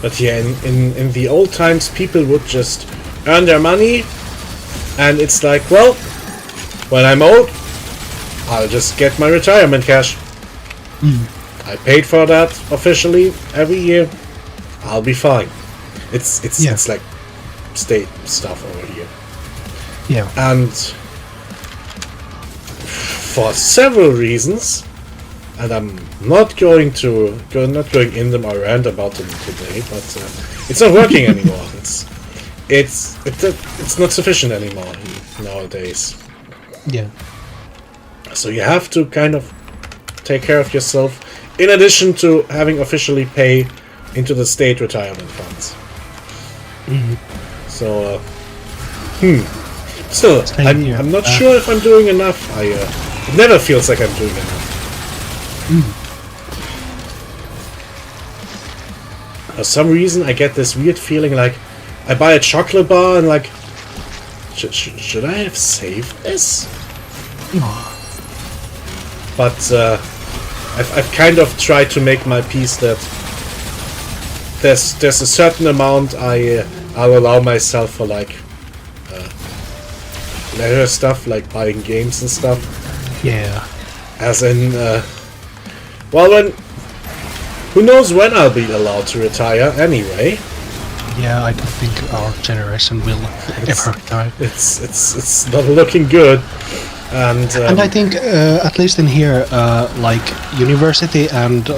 [SPEAKER 3] But yeah, in the old times, people would just earn their money, and it's like, well, when I'm old, I'll just get my retirement cash. I paid for that officially every year. I'll be fine. It's like state stuff over here.
[SPEAKER 1] Yeah.
[SPEAKER 3] And for several reasons, and I'm not going in them or rant about them today, but it's not working anymore. It's not sufficient anymore nowadays.
[SPEAKER 1] Yeah.
[SPEAKER 3] So you have to kind of take care of yourself, in addition to having officially pay into the state retirement funds. So, Still, I'm not sure if I'm doing enough. It never feels like I'm doing enough. For some reason, I get this weird feeling like I buy a chocolate bar and like, should I have saved this? But I've kind of tried to make my peace that there's a certain amount I'll allow myself for like leisure stuff, like buying games and stuff.
[SPEAKER 1] Yeah.
[SPEAKER 3] As in, who knows when I'll be allowed to retire anyway.
[SPEAKER 1] Yeah, I don't think our generation will ever retire.
[SPEAKER 3] It's not looking good. And
[SPEAKER 1] I think, at least in here, like university and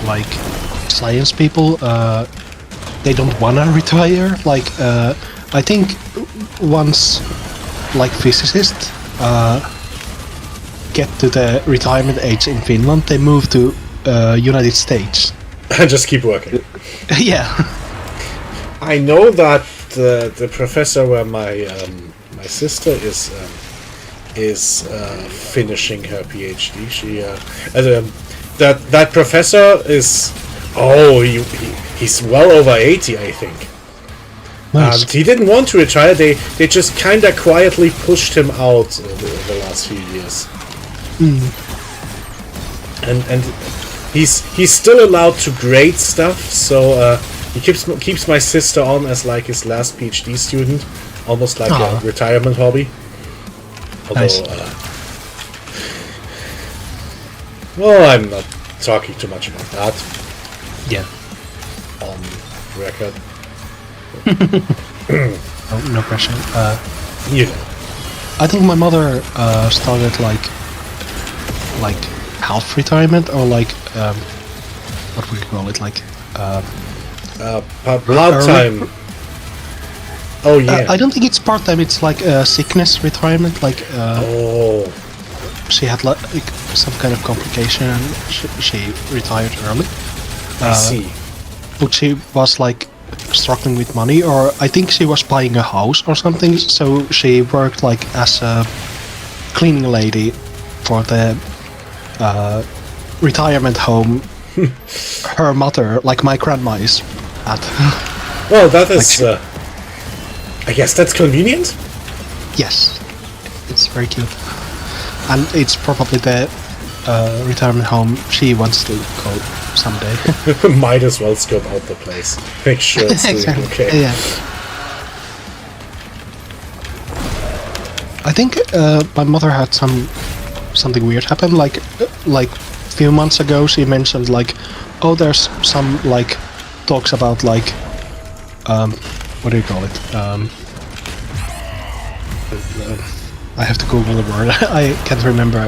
[SPEAKER 1] like science people, they don't wanna retire. Like, I think once, like physicists, get to the retirement age in Finland, they move to United States.
[SPEAKER 3] And just keep working.
[SPEAKER 1] Yeah.
[SPEAKER 3] I know that the professor where my sister is finishing her PhD. She that professor is he's well over 80, I think.
[SPEAKER 1] Nice.
[SPEAKER 3] And he didn't want to retire. They just kind of quietly pushed him out the last few years. And he's still allowed to grade stuff, so he keeps my sister on as like his last PhD student, almost like a retirement hobby. Although,
[SPEAKER 1] nice.
[SPEAKER 3] Well, I'm not talking too much about that.
[SPEAKER 1] Yeah.
[SPEAKER 3] On record.
[SPEAKER 1] No pressure.
[SPEAKER 3] You know.
[SPEAKER 1] I think my mother started like half retirement, or like what would you call it, like
[SPEAKER 3] part-time. Oh yeah.
[SPEAKER 1] I don't think it's part-time. It's like sickness retirement. Like she had like some kind of complication and she retired early.
[SPEAKER 3] I see.
[SPEAKER 1] But she was like struggling with money, or I think she was buying a house or something. So she worked like as a cleaning lady for the retirement home her mother, like my grandma, is at.
[SPEAKER 3] Well, that is. I guess that's convenient.
[SPEAKER 1] Yes, it's very cute, and it's probably the retirement home she wants to go someday.
[SPEAKER 3] Might as well scope out the place, make sure it's doing okay.
[SPEAKER 1] Yeah. I think my mother had something weird happen. Like few months ago, she mentioned like, oh, there's some like talks about like what do you call it? I have to Google the word. I can't remember.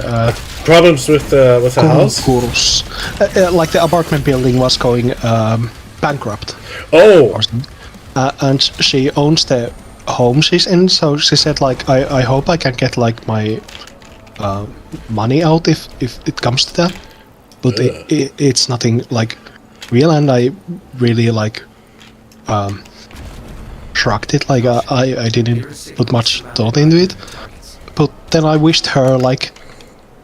[SPEAKER 3] Problems with the house?
[SPEAKER 1] Konkurssi. Like the apartment building was going bankrupt.
[SPEAKER 3] Oh,
[SPEAKER 1] Or something. And she owns the home she's in, so she said like, I hope I can get like my money out if it comes to that. But it's nothing like real, and I really like shrugged it, like I didn't put much thought into it. But then I wished her like,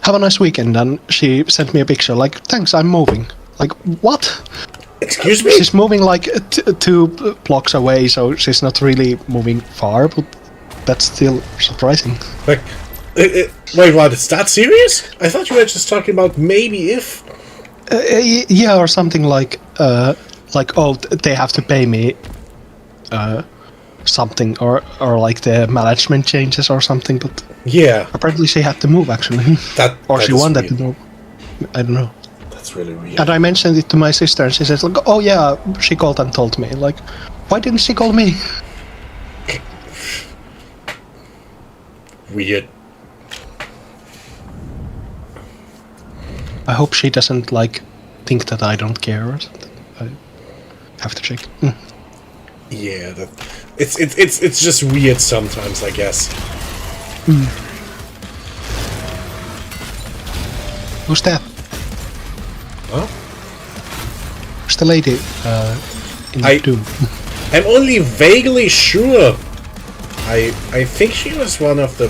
[SPEAKER 1] have a nice weekend, and she sent me a picture like, thanks, I'm moving. Like, what?
[SPEAKER 3] excuse me?
[SPEAKER 1] She's moving like 2 blocks away, so she's not really moving far, but that's still surprising.
[SPEAKER 3] Like, wait, what? Is that serious? I thought you were just talking about maybe if.
[SPEAKER 1] Yeah, or something like oh, they have to pay me something, or like the management changes or something, but
[SPEAKER 3] Yeah,
[SPEAKER 1] apparently she had to move actually.
[SPEAKER 3] that.
[SPEAKER 1] Or
[SPEAKER 3] that
[SPEAKER 1] she
[SPEAKER 3] is
[SPEAKER 1] wanted
[SPEAKER 3] weird.
[SPEAKER 1] to move. I don't know.
[SPEAKER 3] That's really weird.
[SPEAKER 1] And I mentioned it to my sister, and she says like, oh yeah, she called and told me. Like, why didn't she call me?
[SPEAKER 3] Weird.
[SPEAKER 1] I hope she doesn't like think that I don't care or something. I have to check.
[SPEAKER 3] Yeah, that. It's just weird sometimes, I guess.
[SPEAKER 1] Who's that?
[SPEAKER 3] Huh?
[SPEAKER 1] Who's the lady in Doom?
[SPEAKER 3] I'm only vaguely sure. I think she was one of the.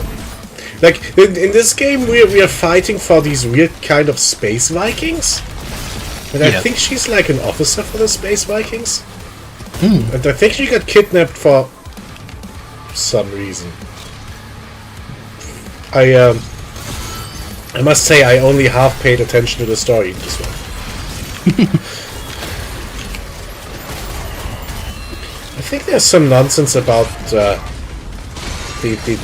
[SPEAKER 3] Like in this game, we are fighting for these weird kind of space Vikings, and I
[SPEAKER 1] Yeah.
[SPEAKER 3] think she's like an officer for the space Vikings. And I think she got kidnapped for some reason. I must say I only half paid attention to the story in this one. I think there's some nonsense about the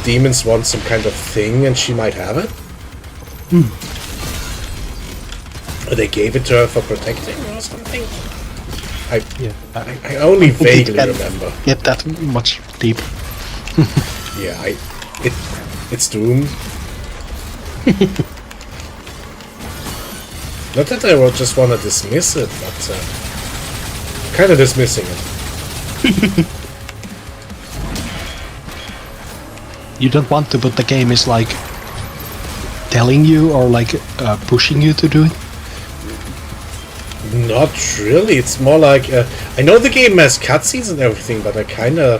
[SPEAKER 3] demons want some kind of thing and she might have it. Or they gave it to her for protecting or something.
[SPEAKER 1] Yeah.
[SPEAKER 3] I only vaguely
[SPEAKER 1] It
[SPEAKER 3] remember.
[SPEAKER 1] Get that much deep.
[SPEAKER 3] Yeah, it's Doom. Not that I would just want to dismiss it, but kind of dismissing it.
[SPEAKER 1] You don't want to, but the game is like telling you or like pushing you to do it.
[SPEAKER 3] Not really. It's more like I know the game has cutscenes and everything, but I kind of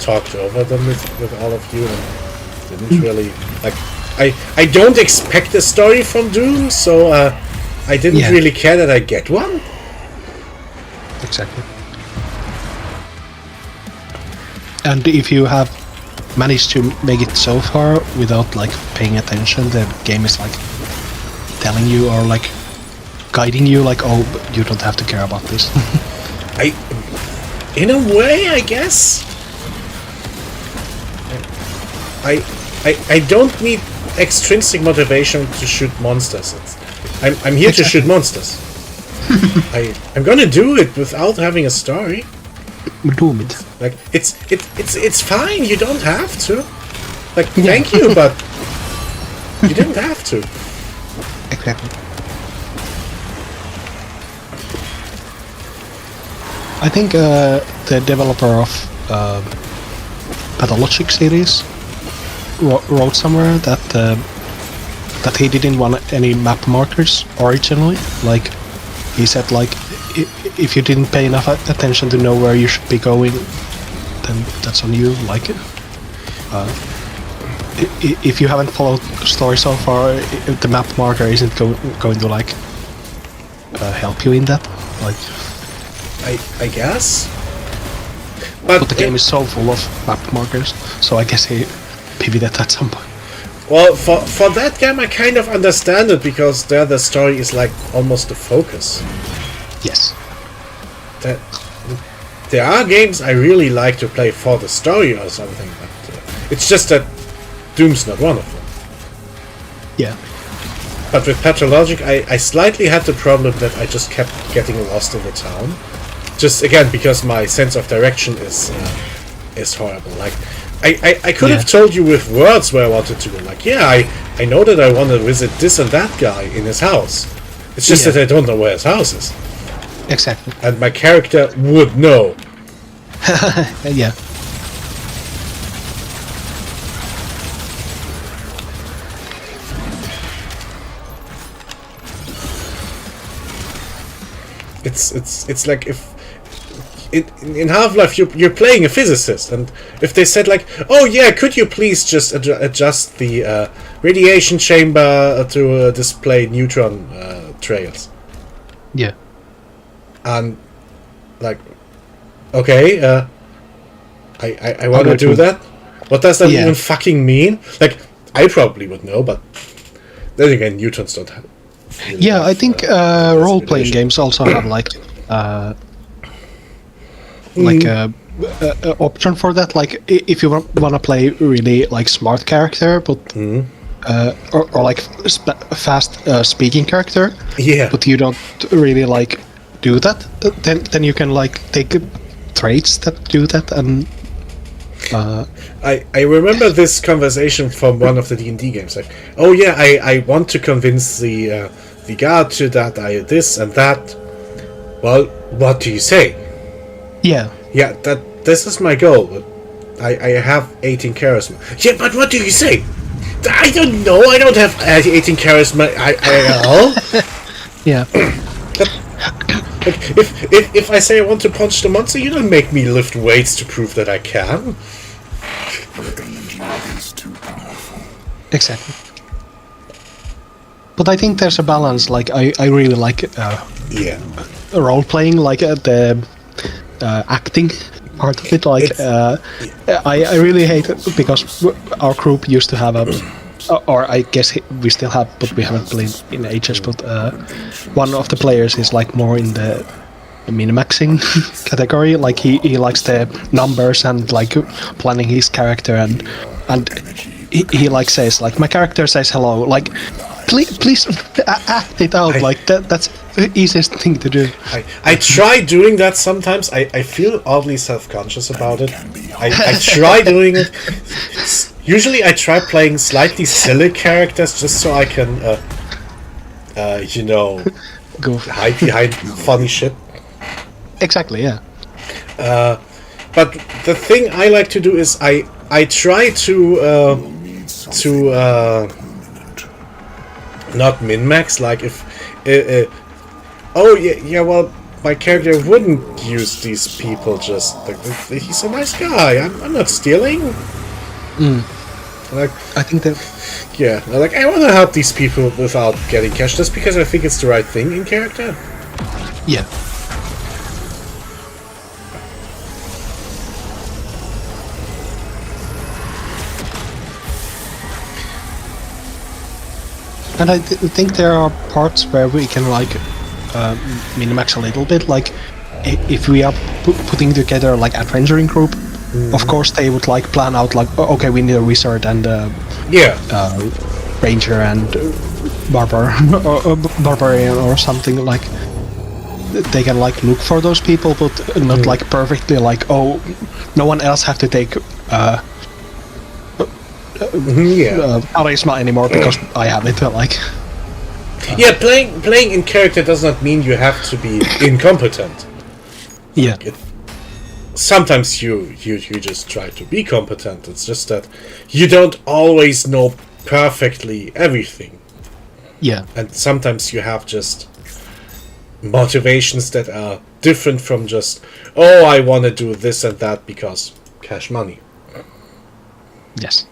[SPEAKER 3] talked over them with all of you and didn't really like. I don't expect a story from Doom, so I didn't
[SPEAKER 1] Yeah.
[SPEAKER 3] really care that I get one.
[SPEAKER 1] Exactly. And if you have managed to make it so far without like paying attention, the game is like telling you or like guiding you, like, oh, you don't have to care about this.
[SPEAKER 3] In a way, I guess. I don't need extrinsic motivation to shoot monsters. I'm here to shoot monsters. I'm gonna do it without having a story.
[SPEAKER 1] Doom it.
[SPEAKER 3] Like it's fine. You don't have to. Like thank you, but you didn't have to.
[SPEAKER 1] Exactly. I think the developer of Pathologic series wrote somewhere that that he didn't want any map markers originally. Like he said, like if you didn't pay enough attention to know where you should be going, then that's on you. Like if you haven't followed the story so far, the map marker isn't going to like help you in that. Like.
[SPEAKER 3] I guess.
[SPEAKER 1] But the game is so full of map markers, so I guess he pivoted at some point.
[SPEAKER 3] Well, for that game I kind of understand it because there the story is like almost the focus.
[SPEAKER 1] Yes.
[SPEAKER 3] That there are games I really like to play for the story or something, but it's just that Doom's not one of them.
[SPEAKER 1] Yeah.
[SPEAKER 3] But with Patrologic, I slightly had the problem that I just kept getting lost in the town. Just again because my sense of direction is horrible. Like I could have told you with words where I wanted to go. Like I know that I want to visit this and that guy in his house. It's just that I don't know where his house is.
[SPEAKER 1] Exactly.
[SPEAKER 3] And my character would know.
[SPEAKER 1] Yeah.
[SPEAKER 3] It's like if in Half-Life you're playing a physicist, and if they said like, oh yeah, could you please just adjust the radiation chamber to display neutron trails,
[SPEAKER 1] Yeah.
[SPEAKER 3] and like, okay, I want to
[SPEAKER 1] Okay,
[SPEAKER 3] do
[SPEAKER 1] true.
[SPEAKER 3] that. What does that
[SPEAKER 1] Yeah.
[SPEAKER 3] even fucking mean? Like, I probably would know, but then again, neutrons don't have.
[SPEAKER 1] Yeah, I think role-playing
[SPEAKER 3] radiation.
[SPEAKER 1] games also have like a option for that. Like if you want to play really like smart character, but or like fast speaking character,
[SPEAKER 3] Yeah.
[SPEAKER 1] but you don't really like do that, then you can like take traits that do that and.
[SPEAKER 3] I remember this conversation from one of the D&D games. Like, oh yeah, I want to convince the guard to that I this and that. Well, what do you say?
[SPEAKER 1] Yeah.
[SPEAKER 3] Yeah, this is my goal. But I have 18 charisma. Yeah, but what do you say? I don't know. I don't have 18 charisma.
[SPEAKER 1] Yeah.
[SPEAKER 3] Like, if I say I want to punch the monster, you don't make me lift weights to prove that I can.
[SPEAKER 1] Exactly. But I think there's a balance. Like I really like
[SPEAKER 3] Yeah.
[SPEAKER 1] role playing, like the acting part of it. Like I really hate it because our group used to have a, or I guess we still have, but we haven't played in ages. But one of the players is like more in the minimaxing category. Like he likes the numbers and like planning his character and he like says like my character says hello. Like please act it out. Like that's the easiest thing to do.
[SPEAKER 3] I try doing that sometimes. I feel oddly self-conscious about it. I try doing it. Usually I try playing slightly silly characters just so I can,
[SPEAKER 1] Go.
[SPEAKER 3] hide behind funny shit.
[SPEAKER 1] Exactly, yeah.
[SPEAKER 3] But the thing I like to do is I try to not min-max. Like if oh yeah, well, my character wouldn't use these people just like he's a nice guy. I'm not stealing. Like
[SPEAKER 1] I think that
[SPEAKER 3] yeah, like I want to help these people without getting cash, just because I think it's the right thing in character.
[SPEAKER 1] yeah. And I think there are parts where we can like minimax a little bit. Like if we are putting together like adventuring group, of course they would like plan out like okay, we need a wizard and
[SPEAKER 3] Yeah.
[SPEAKER 1] ranger and barbarian or something. Like they can like look for those people, but not like perfectly like oh, no one else have to take charisma anymore because I have it. Like
[SPEAKER 3] Yeah, playing in character does not mean you have to be incompetent.
[SPEAKER 1] yeah,
[SPEAKER 3] Sometimes you just try to be competent. It's just that you don't always know perfectly everything,
[SPEAKER 1] yeah,
[SPEAKER 3] and sometimes you have just motivations that are different from just oh, I want to do this and that because cash money.
[SPEAKER 1] yes.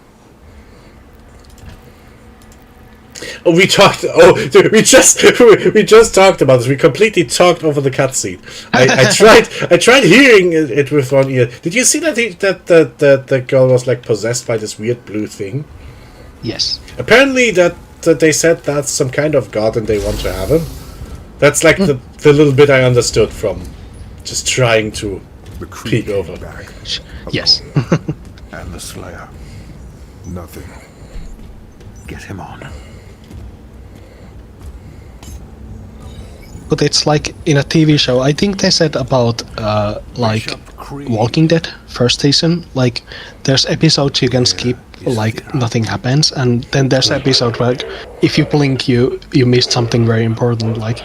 [SPEAKER 3] Oh, we talked. Oh, dude, we just talked about this. We completely talked over the cutscene. I tried hearing it with one ear. Did you see that the girl was like possessed by this weird blue thing?
[SPEAKER 1] Yes.
[SPEAKER 3] Apparently, that they said that's some kind of god and they want to have him. That's like the little bit I understood from just trying to peek over.
[SPEAKER 1] Yes.
[SPEAKER 4] And the Slayer. Nothing. Get him on.
[SPEAKER 1] But it's like in a TV show. I think they said about like Walking Dead first season. Like there's episodes you can skip, like nothing happens, and then there's episode where if you blink, you missed something very important. Like,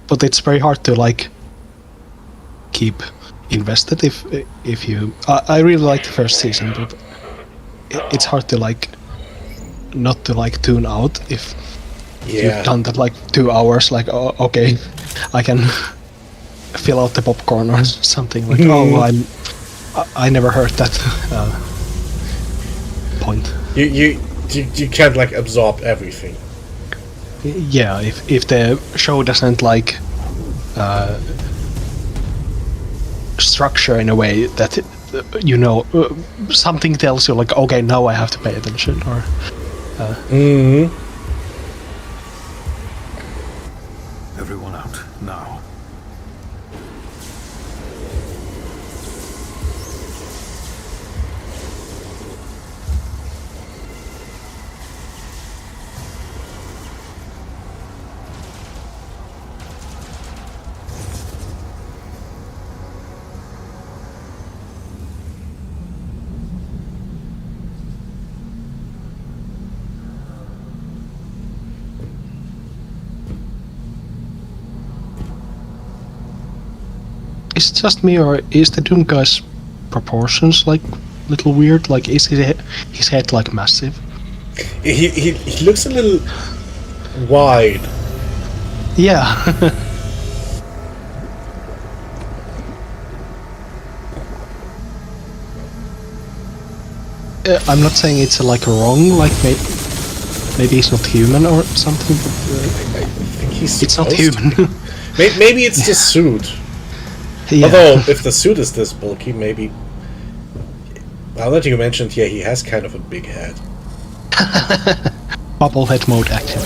[SPEAKER 1] but it's very hard to like keep invested if you. I really like the first season, but it's hard to like not to like tune out if. You've done that like 2 hours, like, oh, okay, I can fill out the popcorn or something. Like, I never heard that point.
[SPEAKER 3] You can't like absorb everything.
[SPEAKER 1] Yeah, if the show doesn't like structure in a way that something tells you like, okay, now I have to pay attention, or.
[SPEAKER 4] Everyone out, now.
[SPEAKER 1] Is it just me, or is the Doom guy's proportions like little weird? Like, is his head like massive?
[SPEAKER 3] He looks a little wide.
[SPEAKER 1] Yeah. I'm not saying it's like wrong. Like maybe he's not human or something. But
[SPEAKER 3] I think he's.
[SPEAKER 1] it's not
[SPEAKER 3] supposed to
[SPEAKER 1] human.
[SPEAKER 3] be. Maybe it's the suit.
[SPEAKER 1] Yeah.
[SPEAKER 3] Although, if the suit is this bulky, maybe... Now that you mentioned, yeah, he has kind of a big head.
[SPEAKER 1] Bobblehead mode active.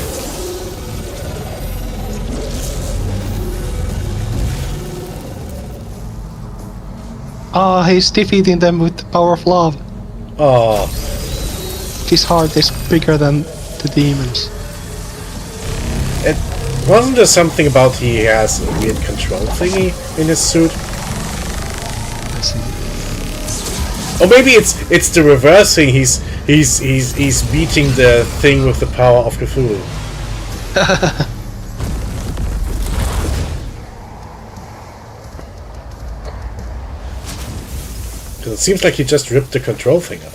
[SPEAKER 1] Ah, he's defeating them with the power of love.
[SPEAKER 3] Oh,
[SPEAKER 1] His heart is bigger than the demons.
[SPEAKER 3] wasn't there something about he has a weird control thingy in his suit?
[SPEAKER 1] I see.
[SPEAKER 3] Or maybe it's the reverse thing. He's beating the thing with the power of Cthulhu. Because it seems like he just ripped the control thing out.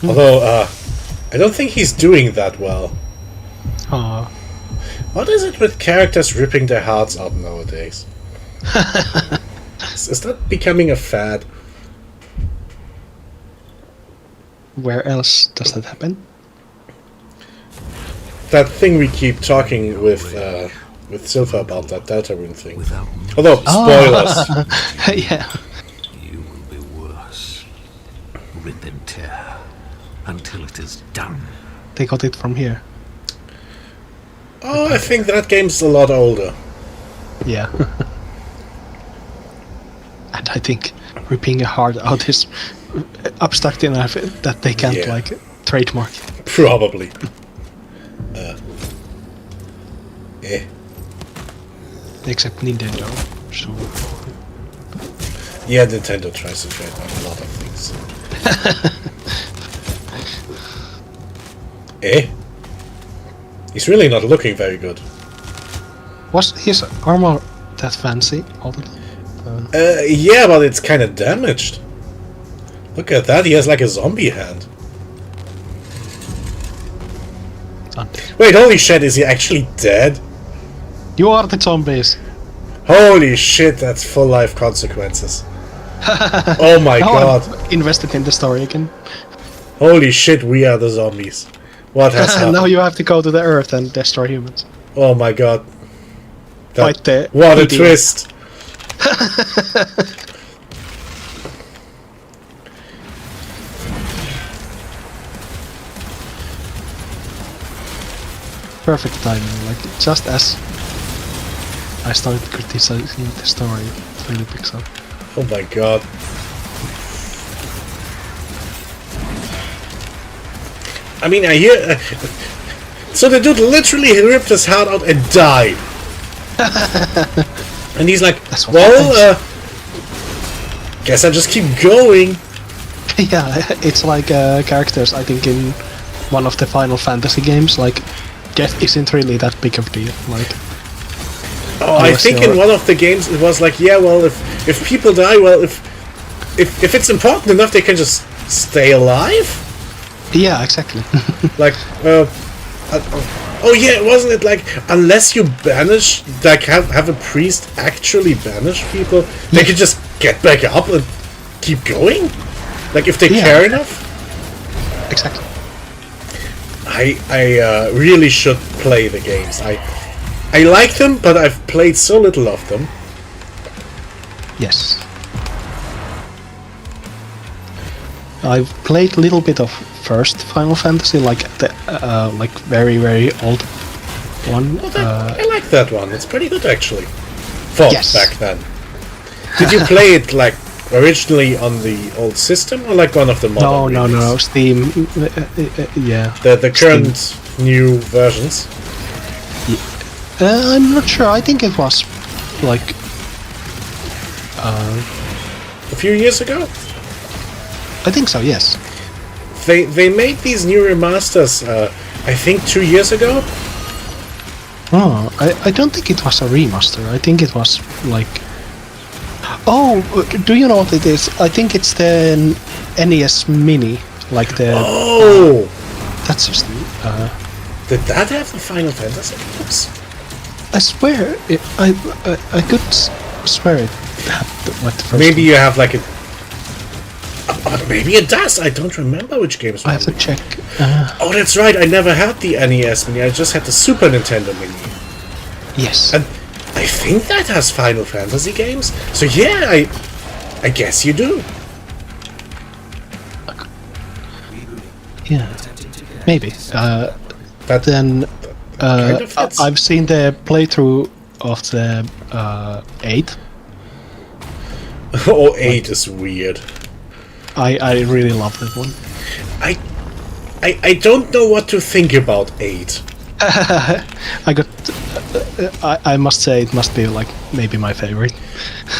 [SPEAKER 3] Although, I don't think he's doing that well.
[SPEAKER 1] Aw.
[SPEAKER 3] What is it with characters ripping their hearts out nowadays? Is that becoming a fad?
[SPEAKER 1] Where else does that happen?
[SPEAKER 3] That thing we keep talking with Silva about, that Deltarune thing.
[SPEAKER 4] Without
[SPEAKER 3] Although, spoilers.
[SPEAKER 1] Yeah.
[SPEAKER 4] you will be worse. Rip and tear until it is done.
[SPEAKER 1] They got it from here.
[SPEAKER 3] Oh, I think that game's a lot older.
[SPEAKER 1] Yeah. And I think ripping a heart out is abstract enough that they can't
[SPEAKER 3] Yeah.
[SPEAKER 1] like trademark.
[SPEAKER 3] Probably.
[SPEAKER 1] Except Nintendo. So
[SPEAKER 3] Yeah, Nintendo tries to trademark a lot of things. He's really not looking very good.
[SPEAKER 1] was his armor that fancy all the time?
[SPEAKER 3] Yeah, but it's kind of damaged. Look at that, he has like a zombie hand.
[SPEAKER 1] Undead.
[SPEAKER 3] Wait, holy shit, is he actually dead?
[SPEAKER 1] You are the zombies.
[SPEAKER 3] Holy shit, that's full life consequences. Oh my
[SPEAKER 1] Now
[SPEAKER 3] god.
[SPEAKER 1] I'm invested in the story again.
[SPEAKER 3] Holy shit, we are the zombies. What has happened?
[SPEAKER 1] Now you have to go to the Earth and destroy humans.
[SPEAKER 3] Oh my god.
[SPEAKER 1] Fight the
[SPEAKER 3] What a
[SPEAKER 1] idiot.
[SPEAKER 3] twist.
[SPEAKER 1] Perfect timing, like just as I started criticizing the story, it really picks up.
[SPEAKER 3] Oh my god. I mean, I hear... so the dude literally ripped his heart out and died. And he's like,
[SPEAKER 1] That's what
[SPEAKER 3] well, guess I just keep going.
[SPEAKER 1] Yeah, it's like characters, I think, in one of the Final Fantasy games, like, death isn't really that big of a deal, like...
[SPEAKER 3] Oh, I
[SPEAKER 1] unless
[SPEAKER 3] think
[SPEAKER 1] you're-
[SPEAKER 3] in one of the games it was like, yeah, well, if people die, well, if it's important enough, they can just stay alive.
[SPEAKER 1] Yeah, exactly.
[SPEAKER 3] Like, oh yeah, wasn't it like unless you banish, like have a priest actually banish people, they can just get back up and keep going. Like if they
[SPEAKER 1] Yeah.
[SPEAKER 3] care enough.
[SPEAKER 1] Exactly.
[SPEAKER 3] I really should play the games. I like them, but I've played so little of them.
[SPEAKER 1] Yes. I've played a little bit of first Final Fantasy, like the like very old one.
[SPEAKER 3] I like that one. It's pretty good actually. For
[SPEAKER 1] Yes.
[SPEAKER 3] back then. Did you play it like originally on the old system or like one of the modern?
[SPEAKER 1] No,
[SPEAKER 3] remakes?
[SPEAKER 1] Steam. Yeah.
[SPEAKER 3] The current new versions.
[SPEAKER 1] I'm not sure. I think it was like
[SPEAKER 3] A few years ago,
[SPEAKER 1] I think so. Yes.
[SPEAKER 3] they made these new remasters. I think 2 years ago.
[SPEAKER 1] Oh, I don't think it was a remaster. I think it was like. Oh, do you know what it is? I think it's the NES Mini, like the.
[SPEAKER 3] Oh,
[SPEAKER 1] That's just.
[SPEAKER 3] did that have the Final Fantasy games?
[SPEAKER 1] I swear, I could swear it had like the first.
[SPEAKER 3] Maybe you have like a. Maybe it does. I don't remember which games.
[SPEAKER 1] I have to
[SPEAKER 3] were.
[SPEAKER 1] check.
[SPEAKER 3] Oh, that's right. I never had the NES Mini. I just had the Super Nintendo Mini.
[SPEAKER 1] Yes.
[SPEAKER 3] And I think that has Final Fantasy games. So yeah, I guess you do.
[SPEAKER 1] Yeah. Maybe.
[SPEAKER 3] That
[SPEAKER 1] Then
[SPEAKER 3] kind of fits.
[SPEAKER 1] I've seen the playthrough of the 8.
[SPEAKER 3] Oh, 8 is weird.
[SPEAKER 1] I really love that one.
[SPEAKER 3] I don't know what to think about 8.
[SPEAKER 1] I got. I must say it must be like maybe my favorite.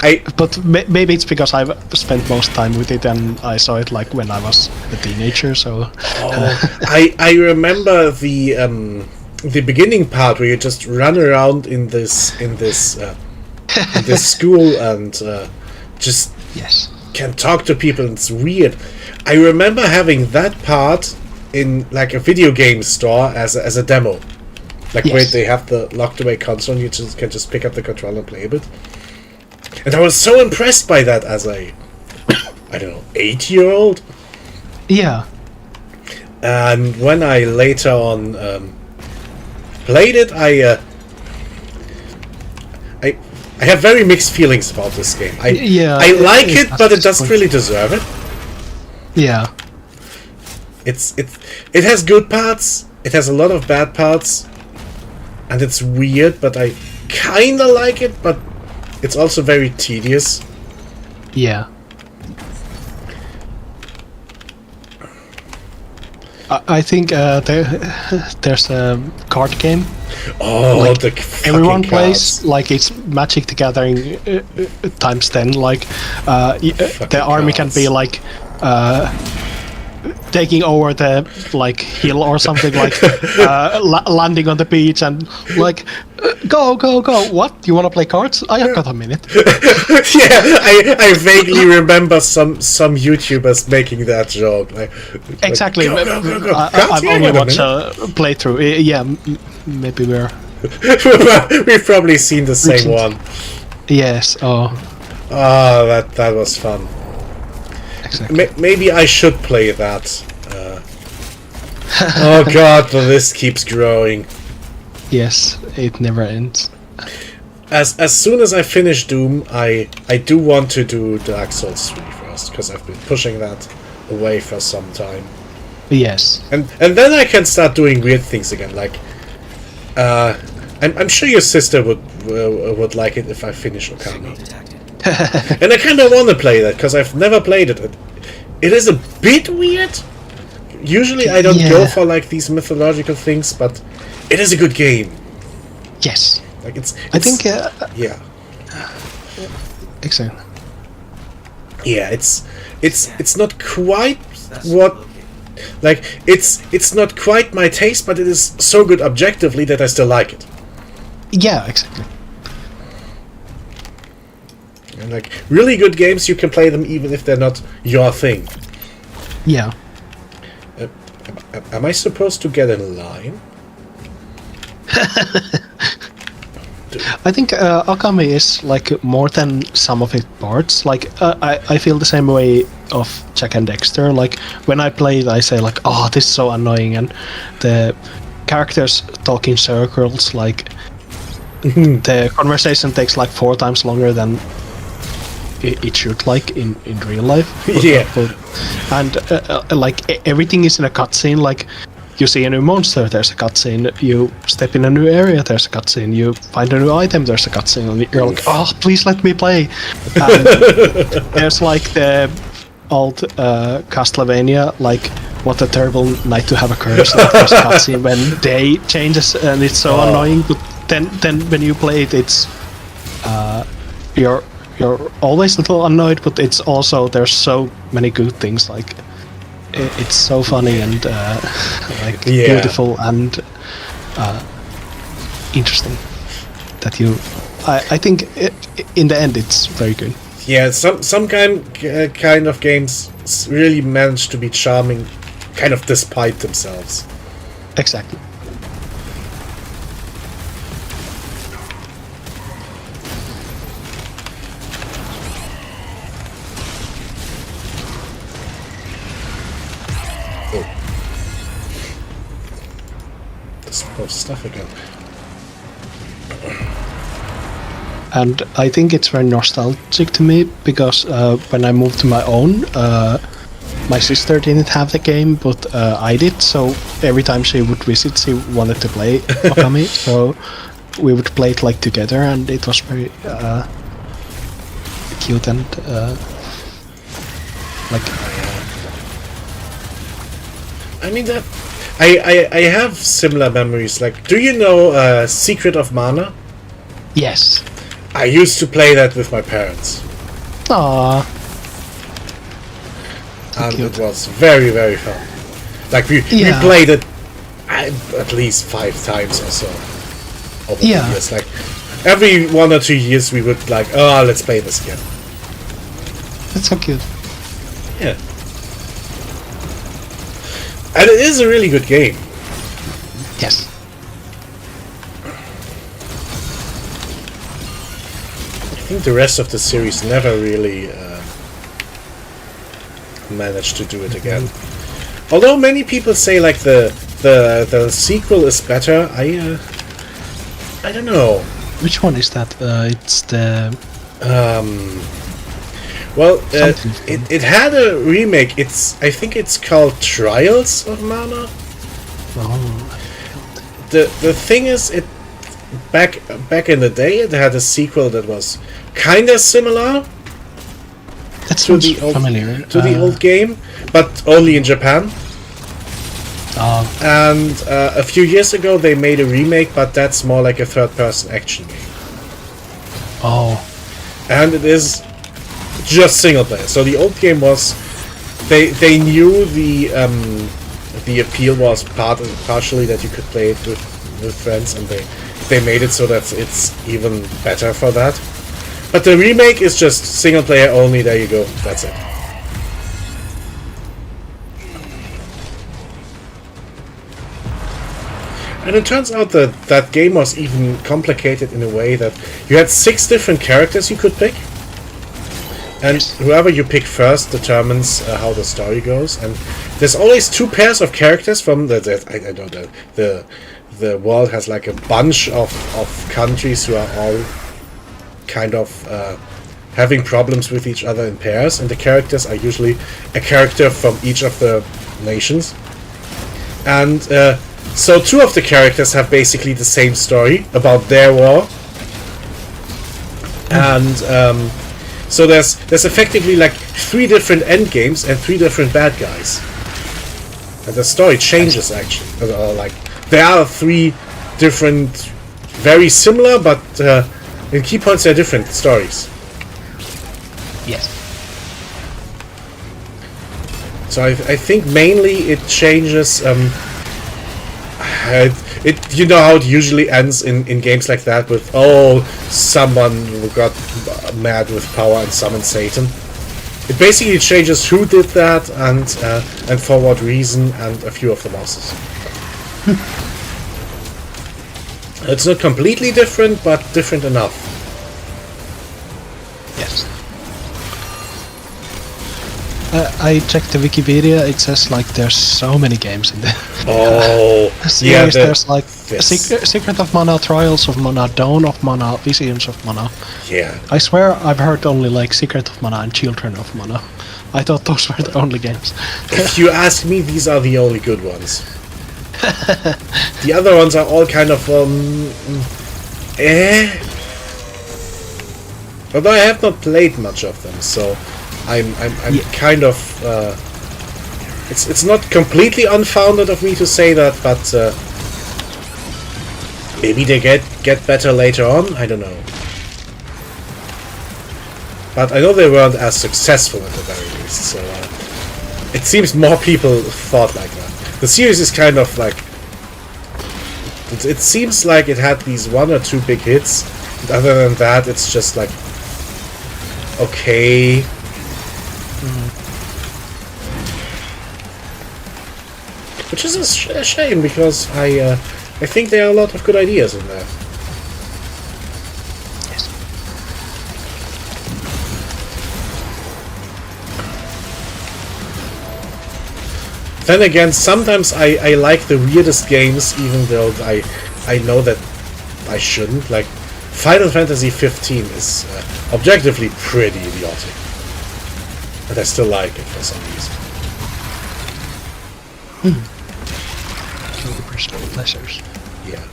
[SPEAKER 3] I
[SPEAKER 1] But maybe it's because I've spent most time with it and I saw it like when I was a teenager. So
[SPEAKER 3] I remember the beginning part where you just run around in this school and just
[SPEAKER 1] yes.
[SPEAKER 3] can talk to people. And it's weird. I remember having that part in like a video game store as a demo, like where
[SPEAKER 1] Yes.
[SPEAKER 3] they have the locked away console and you can just pick up the controller and play a bit. And I was so impressed by that as a I don't know 8-year-old.
[SPEAKER 1] Yeah.
[SPEAKER 3] And when I later on played it, I have very mixed feelings about this game.
[SPEAKER 1] Yeah,
[SPEAKER 3] I like
[SPEAKER 1] it
[SPEAKER 3] it,
[SPEAKER 1] has
[SPEAKER 3] but it
[SPEAKER 1] its
[SPEAKER 3] doesn't
[SPEAKER 1] points.
[SPEAKER 3] really deserve it.
[SPEAKER 1] Yeah.
[SPEAKER 3] It has good parts. It has a lot of bad parts, and it's weird. But I kinda like it. But it's also very tedious.
[SPEAKER 1] Yeah. I think there's a card game.
[SPEAKER 3] Oh,
[SPEAKER 1] Like,
[SPEAKER 3] the fucking
[SPEAKER 1] Everyone
[SPEAKER 3] cards.
[SPEAKER 1] plays like it's Magic the Gathering times 10. Like the army can be like taking over the like hill or something, like landing on the beach and like go. What? You want to play cards? I have got a minute.
[SPEAKER 3] Yeah, I vaguely remember some YouTubers making that joke. Like,
[SPEAKER 1] Exactly.
[SPEAKER 3] Go.
[SPEAKER 1] I've
[SPEAKER 3] Cards? Yeah,
[SPEAKER 1] only
[SPEAKER 3] wait a
[SPEAKER 1] watched
[SPEAKER 3] minute.
[SPEAKER 1] a playthrough. Yeah, maybe we're.
[SPEAKER 3] We've probably seen the same
[SPEAKER 1] Recent.
[SPEAKER 3] one.
[SPEAKER 1] Yes. Oh,
[SPEAKER 3] Oh, that was fun.
[SPEAKER 1] exactly.
[SPEAKER 3] Maybe I should play that. Oh god, the list keeps growing.
[SPEAKER 1] Yes, it never ends.
[SPEAKER 3] As soon as I finish Doom, I do want to do Dark Souls 3 first, because I've been pushing that away for some time.
[SPEAKER 1] Yes.
[SPEAKER 3] And then I can start doing weird things again, like I'm sure your sister would like it if I finish Okami.
[SPEAKER 2] Detected.
[SPEAKER 3] And I kind of want to play that because I've never played it. It is a bit weird. Usually I don't go
[SPEAKER 1] Yeah.
[SPEAKER 3] for like these mythological things, but it is a good game.
[SPEAKER 1] Yes.
[SPEAKER 3] Like
[SPEAKER 1] I think
[SPEAKER 3] yeah.
[SPEAKER 1] exactly.
[SPEAKER 3] Yeah, it's not quite
[SPEAKER 2] That's
[SPEAKER 3] what
[SPEAKER 2] located.
[SPEAKER 3] like it's not quite my taste, but it is so good objectively that I still like it.
[SPEAKER 1] Yeah, exactly.
[SPEAKER 3] And like really good games, you can play them even if they're not your thing.
[SPEAKER 1] Yeah.
[SPEAKER 3] Am I supposed to get in line?
[SPEAKER 1] I think Akame is like more than some of its parts. Like I feel the same way of Jack and Dexter. Like when I play it, I say like, "Oh, this is so annoying," and the characters talk in circles. Like the conversation takes like 4 times longer than it should, like in real life.
[SPEAKER 3] Yeah.
[SPEAKER 1] And like everything is in a cutscene. Like you see a new monster, there's a cutscene. You step in a new area, there's a cutscene. You find a new item, there's a cutscene. And you're like, oh, please let me play. And there's like the old Castlevania, like what a terrible night to have a curse. Like there's a cutscene when day changes and it's so annoying. But then when you play it, it's you're always a little annoyed, but it's also there's so many good things. Like it's so funny and like beautiful and interesting that you. I think in the end it's very good.
[SPEAKER 3] Yeah, some kind of games really manage to be charming, kind of despite themselves.
[SPEAKER 1] Exactly.
[SPEAKER 3] This poor stuff again.
[SPEAKER 1] And I think it's very nostalgic to me because when I moved to my own, my sister didn't have the game, but I did. So every time she would visit, she wanted to play Okami. So we would play it like together, and it was very cute and like.
[SPEAKER 3] I mean that. I have similar memories. Like, do you know Secret of Mana?
[SPEAKER 1] Yes.
[SPEAKER 3] I used to play that with my parents,
[SPEAKER 1] Aww.
[SPEAKER 3] and
[SPEAKER 1] cute.
[SPEAKER 3] it was very, very fun. Like we played it at least 5 times or so over the years. Like every 1 or 2 years, we would like, oh, let's play this again.
[SPEAKER 1] That's so cute.
[SPEAKER 3] Yeah, and it is a really good game.
[SPEAKER 1] Yes.
[SPEAKER 3] I think the rest of the series never really managed to do it again. Although many people say like the sequel is better, I don't know.
[SPEAKER 1] Which one is that? It's the.
[SPEAKER 3] Well,
[SPEAKER 1] Something.
[SPEAKER 3] it had a remake. I think it's called Trials of Mana.
[SPEAKER 1] Oh.
[SPEAKER 3] The thing is, it back in the day, it had a sequel that was kinda similar
[SPEAKER 1] That
[SPEAKER 3] to
[SPEAKER 1] sounds
[SPEAKER 3] the old
[SPEAKER 1] familiar.
[SPEAKER 3] the old game, but only in Japan. And a few years ago, they made a remake, but that's more like a third-person action game,
[SPEAKER 1] Oh.
[SPEAKER 3] and it is just single player. So the old game was they knew the appeal was partially that you could play it with friends, and they made it so that it's even better for that. But the remake is just single player only. There you go. That's it. And it turns out that that game was even complicated in a way that you had 6 different characters you could pick, and whoever you pick first determines how the story goes. And there's always 2 pairs of characters from the world has like a bunch of countries who are all kind of having problems with each other in pairs, and the characters are usually a character from each of the nations. And so 2 of the characters have basically the same story about their war, and so there's effectively like 3 different end games and 3 different bad guys, and the story changes actually. Or like there are 3 different very similar, but in key points they're different stories.
[SPEAKER 1] Yes.
[SPEAKER 3] So I think mainly it changes. You know how it usually ends in games like that with someone who got mad with power and summoned Satan. It basically changes who did that and for what reason and a few of the bosses. It's not completely different, but different enough.
[SPEAKER 1] Yes. I checked the Wikipedia. It says like there's so many games in there.
[SPEAKER 3] Oh, yeah.
[SPEAKER 1] There's like
[SPEAKER 3] yes.
[SPEAKER 1] Secret of Mana, Trials of Mana, Dawn of Mana, Visions of Mana.
[SPEAKER 3] Yeah.
[SPEAKER 1] I swear I've heard only like Secret of Mana and Children of Mana. I thought those were the only games.
[SPEAKER 3] If you ask me, these are the only good ones. The other ones are all kind of Although I have not played much of them, so I'm kind of it's not completely unfounded of me to say that, but maybe they get better later on. I don't know. But I know they weren't as successful at the very least, so it seems more people thought like that. The series is kind of like... It seems like it had these 1 or 2 big hits, but other than that, it's just like... Okay... Which is a shame, because I think there are a lot of good ideas in there. Then again, sometimes I like the weirdest games, even though I know that I shouldn't. Like, Final Fantasy 15 is objectively pretty idiotic. But I still like it for some reason.
[SPEAKER 1] Guilty personal pleasures.
[SPEAKER 3] Yeah.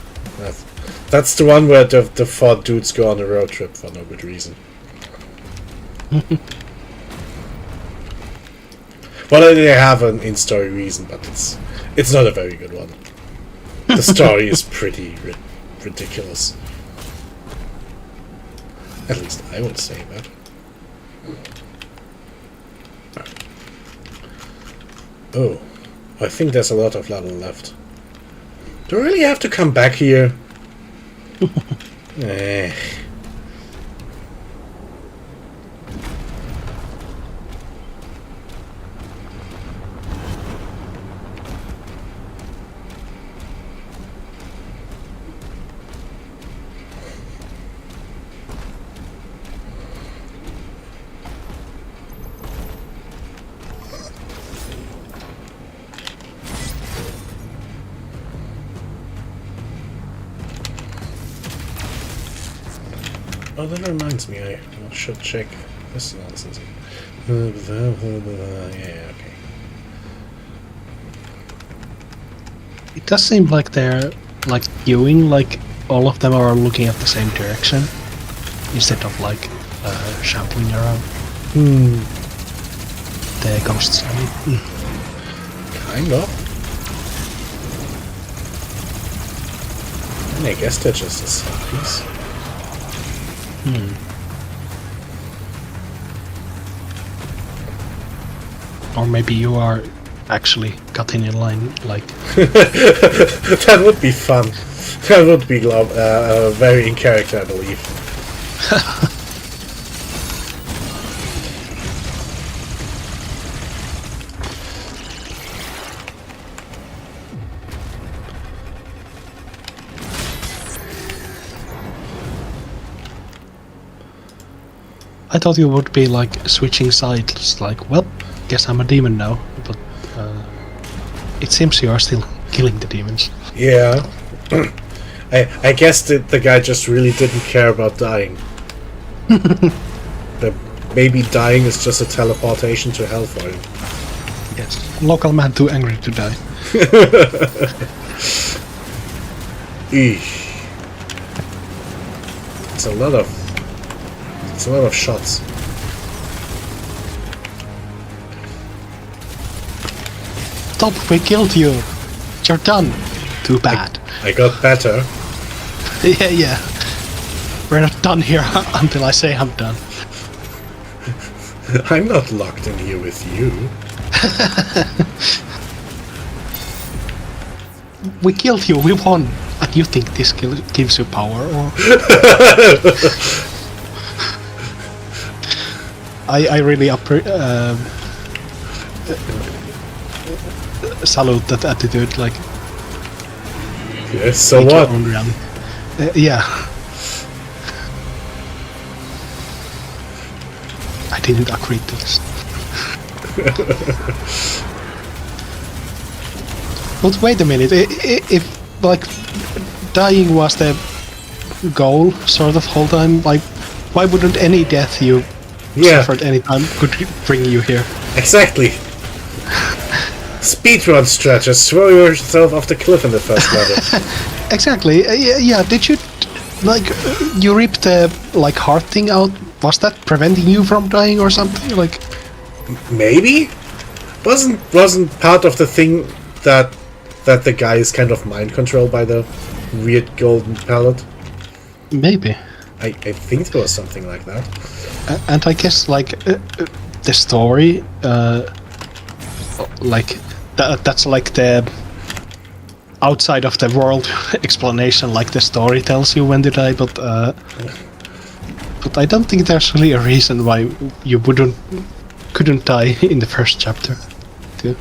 [SPEAKER 3] That's the one where the 4 dudes go on a road trip for no good reason. Well, they have an in-story reason, but it's not a very good one. The story is pretty ridiculous. At least I would say that. Oh, I think there's a lot of level left. Do I really have to come back here? Eh. Oh, that reminds me, I should check this nonsense. Yeah, okay.
[SPEAKER 1] It does seem like they're like queuing, like all of them are looking at the same direction instead of like shuffling around. The ghosts, I mean.
[SPEAKER 3] Kind of. And I guess they're just a size.
[SPEAKER 1] Or maybe you are actually cutting in line, like...
[SPEAKER 3] That would be fun. That would be very in character, I believe.
[SPEAKER 1] I thought you would be like switching sides, like, well, guess I'm a demon now, but it seems you are still killing the demons.
[SPEAKER 3] Yeah. I guess the guy just really didn't care about dying. Maybe dying is just a teleportation to hell for him.
[SPEAKER 1] Yes. Local man too angry to die.
[SPEAKER 3] Eesh. It's a lot of shots.
[SPEAKER 1] Stop, we killed you! You're done! Too bad.
[SPEAKER 3] I got better.
[SPEAKER 1] Yeah. We're not done here until I say I'm done.
[SPEAKER 3] I'm not locked in here with you.
[SPEAKER 1] We killed you, we won. And you think this gives you power, or? I really salute that attitude, like...
[SPEAKER 3] Yes, so
[SPEAKER 1] make your
[SPEAKER 3] what?
[SPEAKER 1] own reality. Yeah. I didn't agree to this. But wait a minute, if like dying was the goal sort of whole time, like why wouldn't any death you suffered any time could bring you here?
[SPEAKER 3] Exactly. Speedrun stretches, throw yourself off the cliff in the first level.
[SPEAKER 1] Exactly. Yeah. Did you like you ripped the like heart thing out? Was that preventing you from dying or something? Like
[SPEAKER 3] Maybe? Wasn't part of the thing that the guy is kind of mind controlled by the weird golden palette?
[SPEAKER 1] maybe.
[SPEAKER 3] I think there was something like that.
[SPEAKER 1] And I guess like the story, like that's like the outside of the world explanation. Like the story tells you when to die, but I don't think there's really a reason why you couldn't die in the first chapter. Too.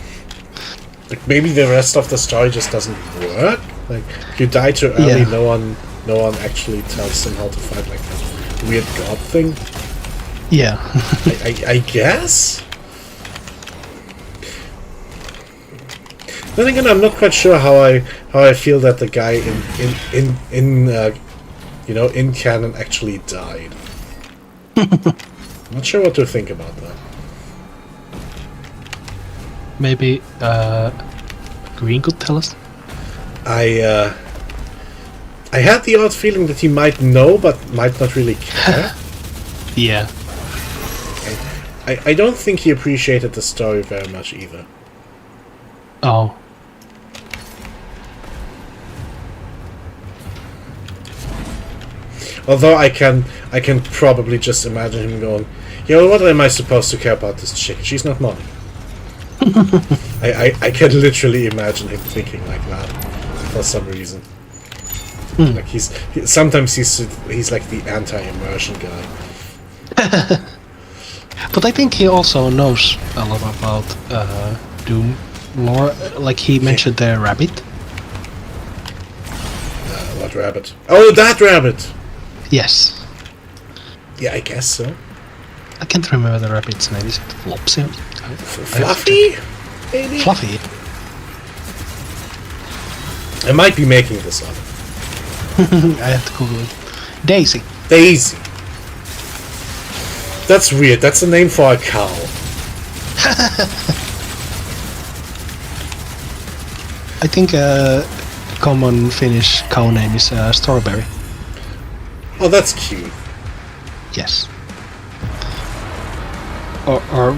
[SPEAKER 3] Like maybe the rest of the story just doesn't work. Like you die too early,
[SPEAKER 1] Yeah.
[SPEAKER 3] no one actually tells them how to fight like that weird god thing.
[SPEAKER 1] Yeah.
[SPEAKER 3] I guess. Then again, I'm not quite sure how I feel that the guy in canon actually died. Not sure what to think about that.
[SPEAKER 1] Maybe Green could tell us.
[SPEAKER 3] I had the odd feeling that he might know, but might not really care.
[SPEAKER 1] Yeah.
[SPEAKER 3] I don't think he appreciated the story very much either.
[SPEAKER 1] Oh.
[SPEAKER 3] Although I can probably just imagine him going, yo, what am I supposed to care about this chick? She's not mine. I can literally imagine him thinking like that for some reason. Like sometimes he's like the anti-immersion guy.
[SPEAKER 1] But I think he also knows a lot about Doom lore. Like he mentioned the rabbit.
[SPEAKER 3] What rabbit? Oh, that rabbit!
[SPEAKER 1] Yes.
[SPEAKER 3] Yeah, I guess so.
[SPEAKER 1] I can't remember the rabbit's name. Is it Flopsy?
[SPEAKER 3] Fluffy? Maybe?
[SPEAKER 1] Fluffy.
[SPEAKER 3] I might be making this up.
[SPEAKER 1] I have to Google it. Daisy.
[SPEAKER 3] Daisy. That's weird. That's a name for a cow.
[SPEAKER 1] I think a common Finnish cow name is Strawberry.
[SPEAKER 3] Oh, that's cute.
[SPEAKER 1] Yes. Or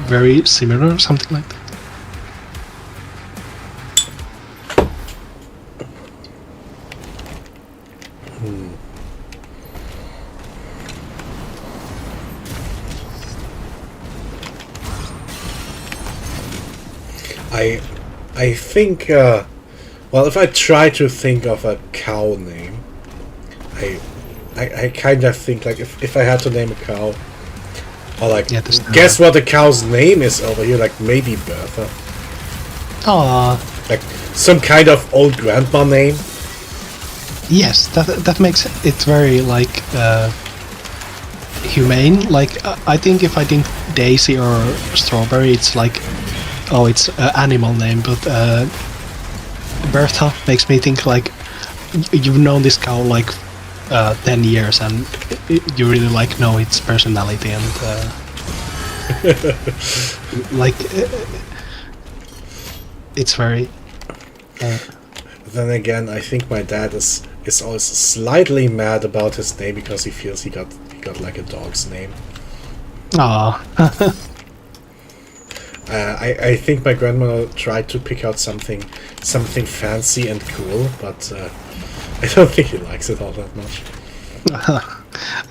[SPEAKER 1] very similar, something like that.
[SPEAKER 3] I think, well, if I try to think of a cow name, I kind of think, like, if I had to name a cow, or, like,
[SPEAKER 1] Yeah,
[SPEAKER 3] guess what the cow's name is over here, like, maybe Bertha.
[SPEAKER 1] Ah,
[SPEAKER 3] Like, some kind of old grandma name.
[SPEAKER 1] yes, that makes it very, like, humane. Like, I think if I think Daisy or Strawberry, it's like, oh, it's an animal name, but Bertha makes me think, like, you've known this cow, like, 10 years, and you really, like, know its personality, and, like, it's very...
[SPEAKER 3] Then again, I think my dad is always slightly mad about his name because he feels he got like a dog's name.
[SPEAKER 1] Ah.
[SPEAKER 3] I think my grandmother tried to pick out something fancy and cool, but I don't think he likes it all that much.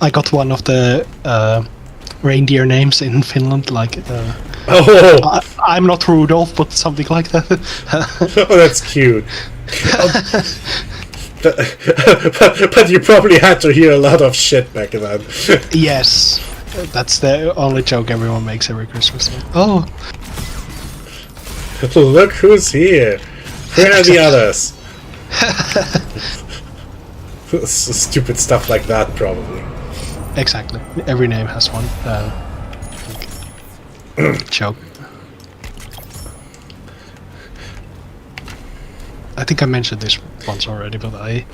[SPEAKER 1] I got one of the reindeer names in Finland, like
[SPEAKER 3] Oh,
[SPEAKER 1] I'm not Rudolph, but something like that.
[SPEAKER 3] oh, that's cute. But you probably had to hear a lot of shit back then.
[SPEAKER 1] Yes, that's the only joke everyone makes every Christmas. Oh,
[SPEAKER 3] Look who's here. Where are the others? Stupid stuff like that, probably.
[SPEAKER 1] exactly. Every name has one joke. I think I mentioned this once already, but I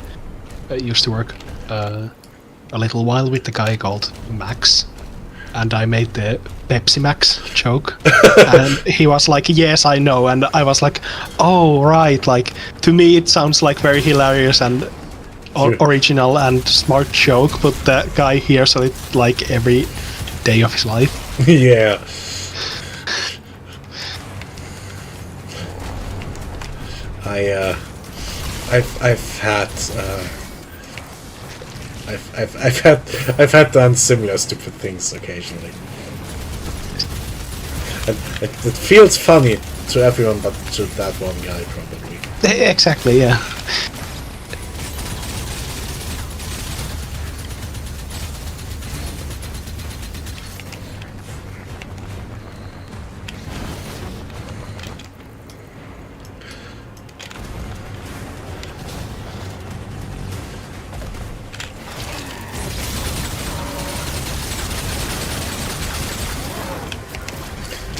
[SPEAKER 1] used to work a little while with the guy called Max, and I made the Pepsi Max joke, and he was like, "Yes, I know," and I was like, "Oh, right." Like, to me, it sounds like very hilarious and original and smart joke, but that guy hears it like every day of his life.
[SPEAKER 3] Yeah. I've had done similar stupid things occasionally. And it feels funny to everyone but to that one guy probably.
[SPEAKER 1] Exactly, yeah.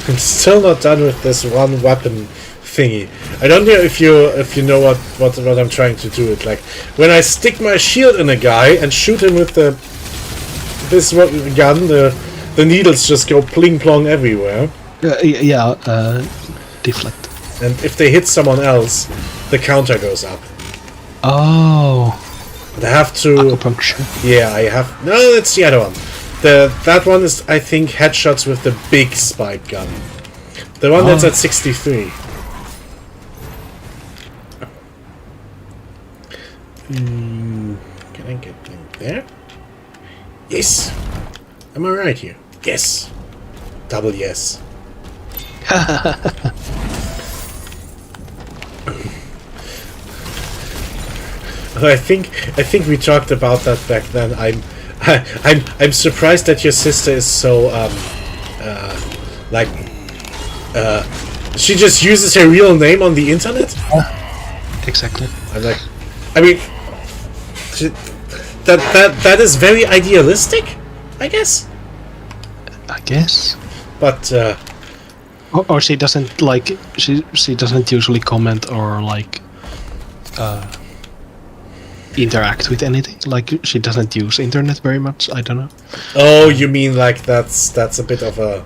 [SPEAKER 3] I'm still not done with this one weapon thingy. I don't know if you know what I'm trying to do. It's like when I stick my shield in a guy and shoot him with this gun, the needles just go pling plong everywhere.
[SPEAKER 1] Deflect.
[SPEAKER 3] And if they hit someone else, the counter goes up.
[SPEAKER 1] Oh,
[SPEAKER 3] And I have to.
[SPEAKER 1] acupuncture.
[SPEAKER 3] Yeah, I have. No, that's the other one. That one is, I think, headshots with the big spike gun. The one that's at 63. Can I get in there? Yes. Am I right here? Yes. Double yes. I think we talked about that back then. I'm surprised that your sister is so she just uses her real name on the internet.
[SPEAKER 1] Exactly.
[SPEAKER 3] I'm like, I mean, that is very idealistic, I guess.
[SPEAKER 1] I guess.
[SPEAKER 3] But
[SPEAKER 1] Or she doesn't like she doesn't usually comment or like interact with anything. Like she doesn't use internet very much. I don't know.
[SPEAKER 3] oh, you mean like that's a bit of a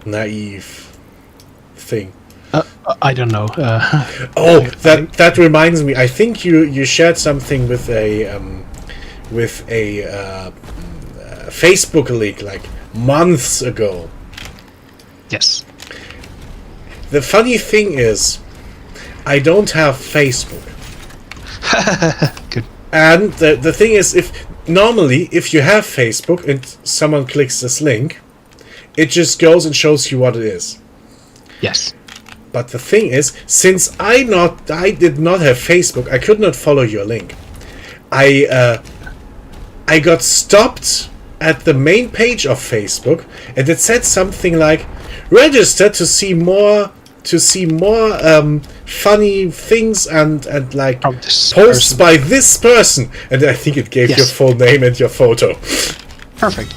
[SPEAKER 3] naive thing.
[SPEAKER 1] I don't know.
[SPEAKER 3] Oh, that reminds me. I think you shared something with a Facebook leak like months ago.
[SPEAKER 1] Yes.
[SPEAKER 3] The funny thing is, I don't have Facebook.
[SPEAKER 1] Good.
[SPEAKER 3] And the thing is, if you have Facebook and someone clicks this link, it just goes and shows you what it is.
[SPEAKER 1] Yes.
[SPEAKER 3] But the thing is, since I did not have Facebook, I could not follow your link. I got stopped at the main page of Facebook, and it said something like, "Register to see more funny things and like
[SPEAKER 1] From this
[SPEAKER 3] posts
[SPEAKER 1] person.
[SPEAKER 3] by this person." And I think it gave
[SPEAKER 1] Yes.
[SPEAKER 3] your full name and your photo.
[SPEAKER 1] Perfect.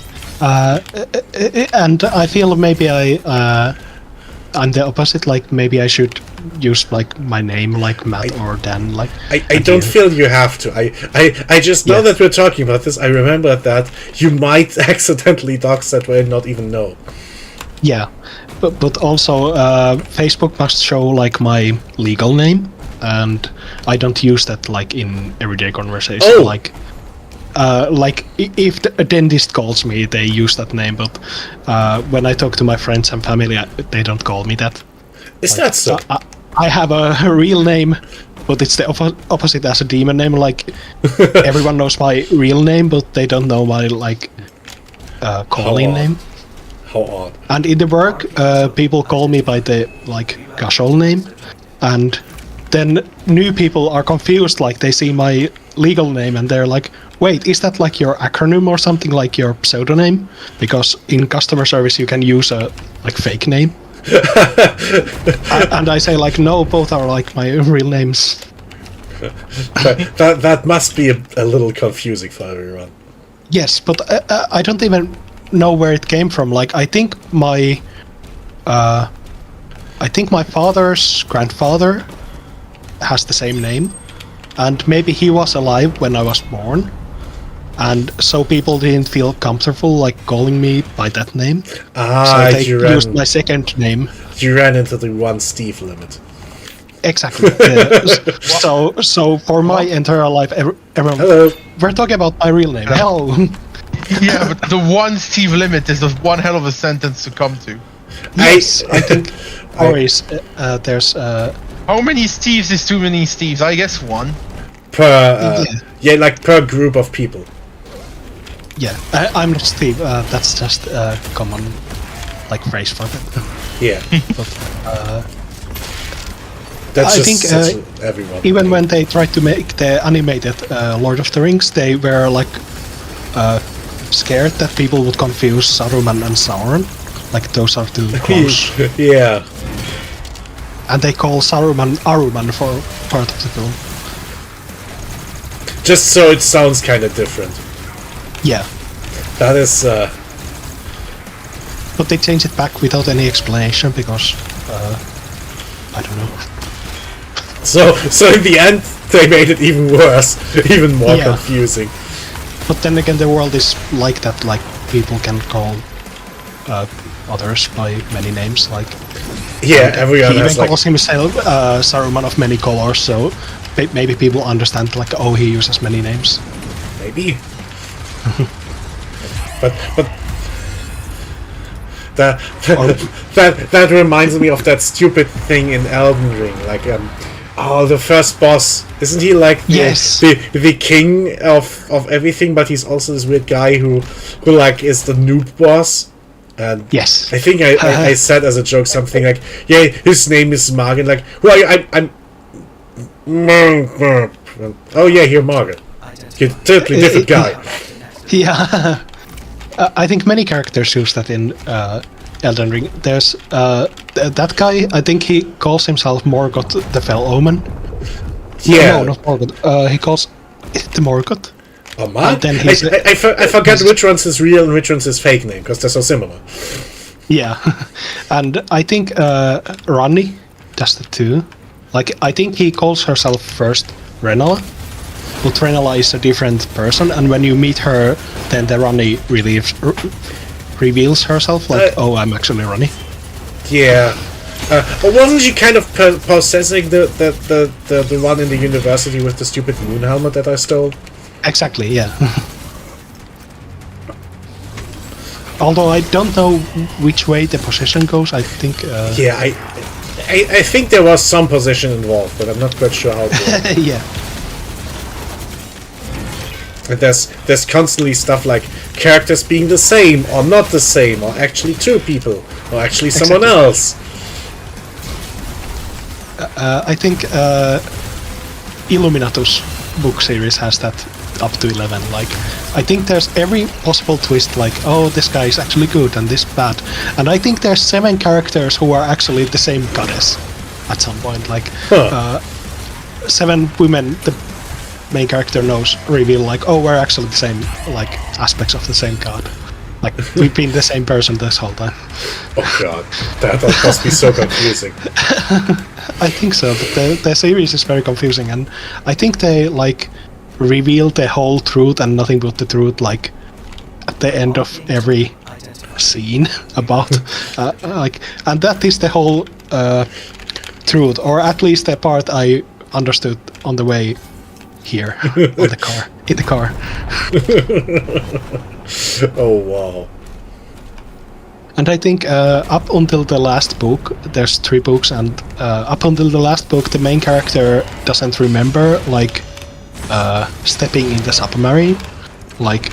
[SPEAKER 1] And I feel maybe I'm the opposite. Like maybe I should use like my name, like Matt or Dan. Like
[SPEAKER 3] I don't feel you have to. I just know
[SPEAKER 1] Yeah.
[SPEAKER 3] that we're talking about this. I remember that you might accidentally dox that way and not even know.
[SPEAKER 1] Yeah, but also Facebook must show like my legal name, and I don't use that like in everyday conversation.
[SPEAKER 3] Oh.
[SPEAKER 1] Like if a dentist calls me, they use that name, but when I talk to my friends and family, they don't call me that.
[SPEAKER 3] Is that so?
[SPEAKER 1] I have a real name, but it's the opposite as a demon name. Like everyone knows my real name, but they don't know my like calling
[SPEAKER 3] odd.
[SPEAKER 1] name.
[SPEAKER 3] How odd.
[SPEAKER 1] And in the work, people call me by the like casual name, and then new people are confused. Like they see my legal name and they're like, "Wait, is that like your acronym or something, like your pseudonym?" Because in customer service you can use a like fake name. And I say like, no, both are like my real names.
[SPEAKER 3] That must be a little confusing for everyone.
[SPEAKER 1] Yes, but I don't even know where it came from. Like I think my father's grandfather has the same name, and maybe he was alive when I was born, and so people didn't feel comfortable like calling me by that name. So they used my second name.
[SPEAKER 3] You ran into the one Steve limit.
[SPEAKER 1] Exactly. So for my entire life, everyone.
[SPEAKER 3] Hello.
[SPEAKER 1] We're talking about my real name. Hello.
[SPEAKER 5] Yeah, but the one Steve limit is the one hell of a sentence to come to.
[SPEAKER 1] Yes, I think. Always, there's.
[SPEAKER 5] How many Steves is too many Steves? I guess one.
[SPEAKER 3] Per like per group of people.
[SPEAKER 1] Yeah, I'm not Steve. That's just a common like phrase for it.
[SPEAKER 3] Yeah.
[SPEAKER 1] But
[SPEAKER 3] That's
[SPEAKER 1] I
[SPEAKER 3] just
[SPEAKER 1] think
[SPEAKER 3] everyone.
[SPEAKER 1] even when they tried to make the animated Lord of the Rings, they were like scared that people would confuse Saruman and Sauron. Like those are two close.
[SPEAKER 3] Yeah.
[SPEAKER 1] And they call Saruman Aruman for part of the film.
[SPEAKER 3] Just so it sounds kind of different.
[SPEAKER 1] Yeah,
[SPEAKER 3] That is.
[SPEAKER 1] but they changed it back without any explanation because I don't know.
[SPEAKER 3] So in the end, they made it even worse, even more
[SPEAKER 1] Yeah.
[SPEAKER 3] confusing.
[SPEAKER 1] But then again, the world is like that. Like people can call others by many names. Like
[SPEAKER 3] Yeah, everyone
[SPEAKER 1] he
[SPEAKER 3] has
[SPEAKER 1] even
[SPEAKER 3] like.
[SPEAKER 1] calls himself Saruman of many colors. So maybe people understand like, oh, he uses many names.
[SPEAKER 3] Maybe. but that reminds me of that stupid thing in Elden Ring. Like the first boss, isn't he like
[SPEAKER 1] Yes.
[SPEAKER 3] the king of everything? But he's also this weird guy who like is the noob boss. And
[SPEAKER 1] Yes.
[SPEAKER 3] I think I said as a joke something like, yeah, his name is Margit. Like, who are you? I'm. Oh yeah, you're Margit. You're a totally different guy.
[SPEAKER 1] Yeah. I think many characters use that in Elden Ring. There's that guy. I think he calls himself Morgoth the Fell Omen.
[SPEAKER 3] Yeah.
[SPEAKER 1] No, not Morgoth. He calls it the Morgoth.
[SPEAKER 3] Oh man,
[SPEAKER 1] then he's
[SPEAKER 3] I forget which one's his real and which one's his fake name because they're so similar.
[SPEAKER 1] Yeah, and I think Ranni does the too. Like I think he calls herself first Renala, but Renala is a different person, and when you meet her, then the Ranni reveals herself like, oh, I'm actually Ranni.
[SPEAKER 3] Yeah. But wasn't she kind of possessing the one in the university with the stupid moon helmet that I stole?
[SPEAKER 1] Exactly, yeah. Although I don't know which way the possession goes, I think.
[SPEAKER 3] Yeah, I think there was some possession involved, but I'm not quite sure how. It
[SPEAKER 1] Yeah.
[SPEAKER 3] And there's constantly stuff like characters being the same or not the same, or actually two people, or actually someone else.
[SPEAKER 1] I think Illuminatus book series has that up to 11. Like, I think there's every possible twist, like, oh, this guy is actually good and this bad. And I think there's 7 characters who are actually the same goddess at some point. Like, 7 women the main character knows reveal, like, oh, we're actually the same, like, aspects of the same god. Like, we've been the same person this whole time.
[SPEAKER 3] Oh god, that must be so confusing.
[SPEAKER 1] I think so, but the series is very confusing, and I think they, like, reveal the whole truth and nothing but the truth, like, at the end of every scene about, like, and that is the whole truth, or at least the part I understood on the way here, in the car.
[SPEAKER 3] Oh wow.
[SPEAKER 1] And I think up until the last book, there's 3 books, and up until the last book, the main character doesn't remember like stepping in the submarine. Like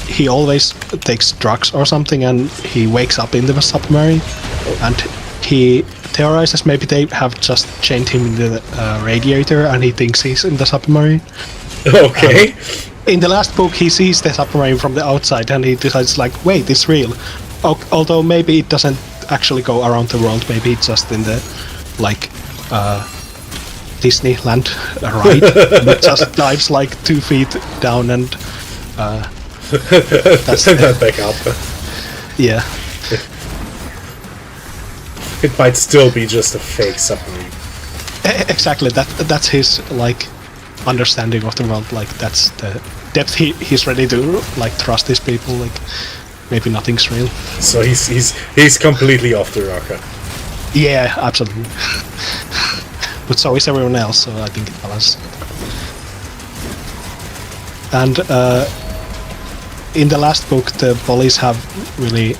[SPEAKER 1] he always takes drugs or something, and he wakes up in the submarine, and he theorizes maybe they have just chained him in the radiator, and he thinks he's in the submarine.
[SPEAKER 3] Okay.
[SPEAKER 1] In the last book, he sees the submarine from the outside, and he decides like, wait, it's real. Although maybe it doesn't actually go around the world, maybe it's just in the like Disneyland ride. It just dives like 2 feet down and that's
[SPEAKER 3] Send that back up.
[SPEAKER 1] yeah.
[SPEAKER 3] It might still be just a fake submarine.
[SPEAKER 1] Exactly. That's his like understanding of the world. Like that's the depth he's ready to like trust these people. Like maybe nothing's real.
[SPEAKER 3] So he's completely off the rocker.
[SPEAKER 1] Yeah, absolutely. But so is everyone else, so I think it balances. And in the last book, the police have really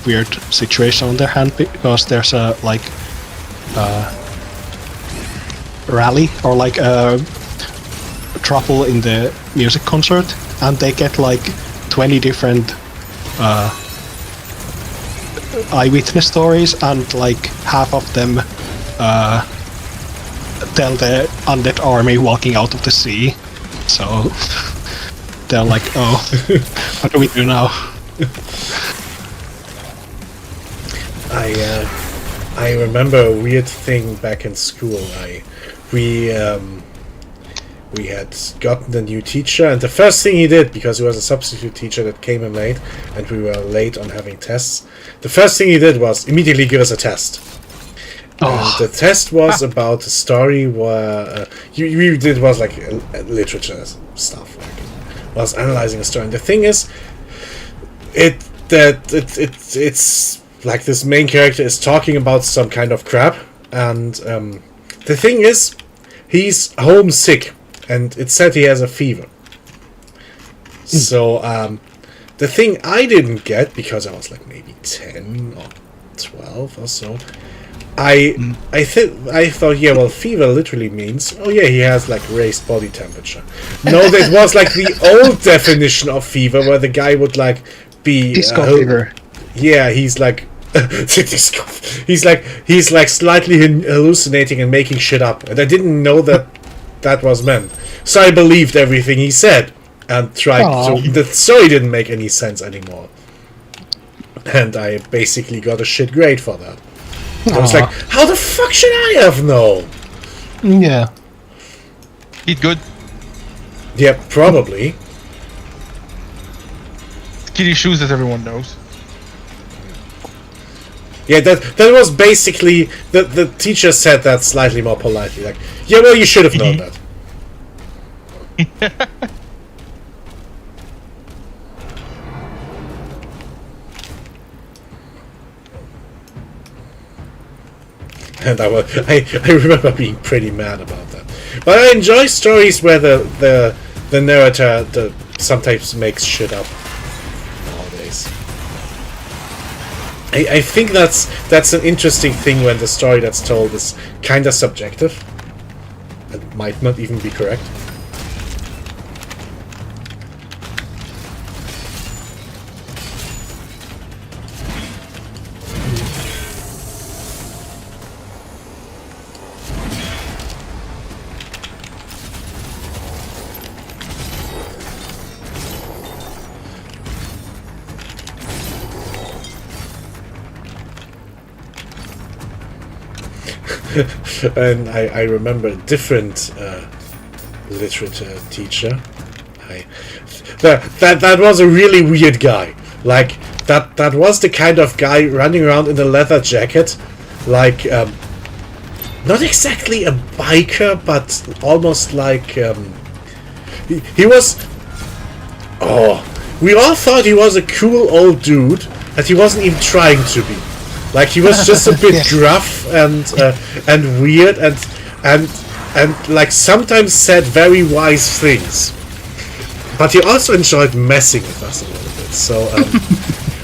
[SPEAKER 1] weird situation on their hand because there's a like rally or like trouble in the music concert, and they get like 20 different eyewitness stories, and like half of them tell the undead army walking out of the sea. So they're like, oh, what do we do now?
[SPEAKER 3] I remember a weird thing back in school. We had gotten a new teacher, and the first thing he did, because he was a substitute teacher that came in late, and we were late on having tests, the first thing he did was immediately give us a test. And the test was about a story where we did was like literature stuff, like was analyzing a story. And the thing is, it's like this main character is talking about some kind of crap, and the thing is, he's homesick, and it said he has a fever. So the thing I didn't get, because I was like maybe 10 or 12 or so, I thought, yeah, well, fever literally means, oh yeah, he has like raised body temperature. No, that was like the old definition of fever, where the guy would like be
[SPEAKER 1] Disco fever.
[SPEAKER 3] Yeah, he's like he's like slightly hallucinating and making shit up, and I didn't know that was meant. So I believed everything he said and tried to. The story didn't make any sense anymore, and I basically got a shit grade for that. I was like, how the fuck should I have known?
[SPEAKER 1] Yeah.
[SPEAKER 5] Eat good.
[SPEAKER 3] Yeah, probably.
[SPEAKER 5] Kitty shoes, as everyone knows.
[SPEAKER 3] Yeah, that was basically the teacher said that slightly more politely, like, yeah, well, you should have known that. And I remember being pretty mad about that. But I enjoy stories where the narrator sometimes makes shit up nowadays. I think that's an interesting thing when the story that's told is kinda subjective. It might not even be correct. And I remember a different literature teacher. That was a really weird guy. Like that was the kind of guy running around in a leather jacket, like not exactly a biker, but almost like he was. Oh, we all thought he was a cool old dude, and he wasn't even trying to be. Like he was just a bit gruff and weird and like sometimes said very wise things, but he also enjoyed messing with us a little bit. So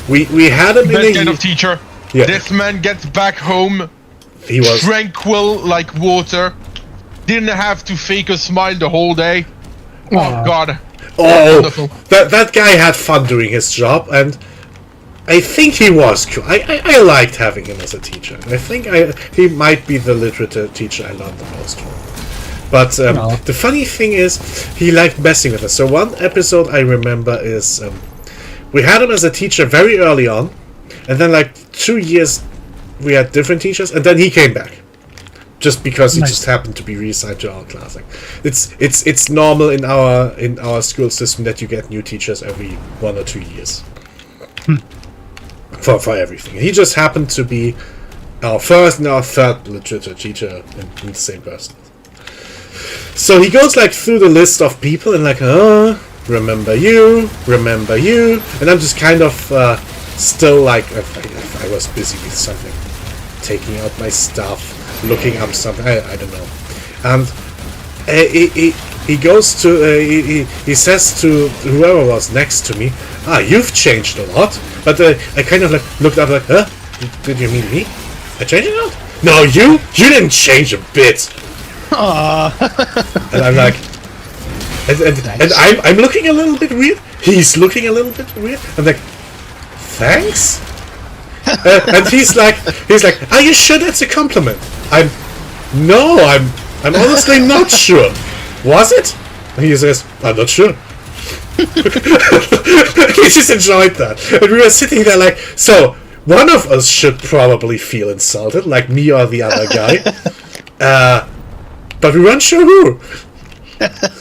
[SPEAKER 3] We had him in
[SPEAKER 5] Best
[SPEAKER 3] a
[SPEAKER 5] kind of teacher.
[SPEAKER 3] Yeah.
[SPEAKER 5] This man gets back home
[SPEAKER 3] he was
[SPEAKER 5] tranquil like water. Didn't have to fake a smile the whole day. Oh god. Wonderful.
[SPEAKER 3] that guy had fun doing his job, and I think he was cool. I liked having him as a teacher. I think he might be the literature teacher I learned the most from. But the funny thing is, he liked messing with us. So one episode I remember is we had him as a teacher very early on, and then like 2 years we had different teachers, and then he came back. Just because he just happened to be reassigned to our class. Like, it's normal in our school system that you get new teachers every 1 or 2 years. For everything. He just happened to be our first and our third literature teacher in the same person. So he goes like through the list of people and like, remember you, and I'm just kind of still like, if I was busy with something, taking out my stuff, looking up something, I don't know. And he goes to, he says to whoever was next to me, you've changed a lot. But I kind of like looked up like, huh? Did you mean me? I changed a lot? No, you didn't change a bit. And I'm like, and I'm looking a little bit weird. He's looking a little bit weird. I'm like, thanks. And he's like, are you sure that's a compliment? I'm honestly not sure. Was it? And he says, I'm not sure. He just enjoyed that. And we were sitting there like, so one of us should probably feel insulted, like me or the other guy. But we weren't sure who.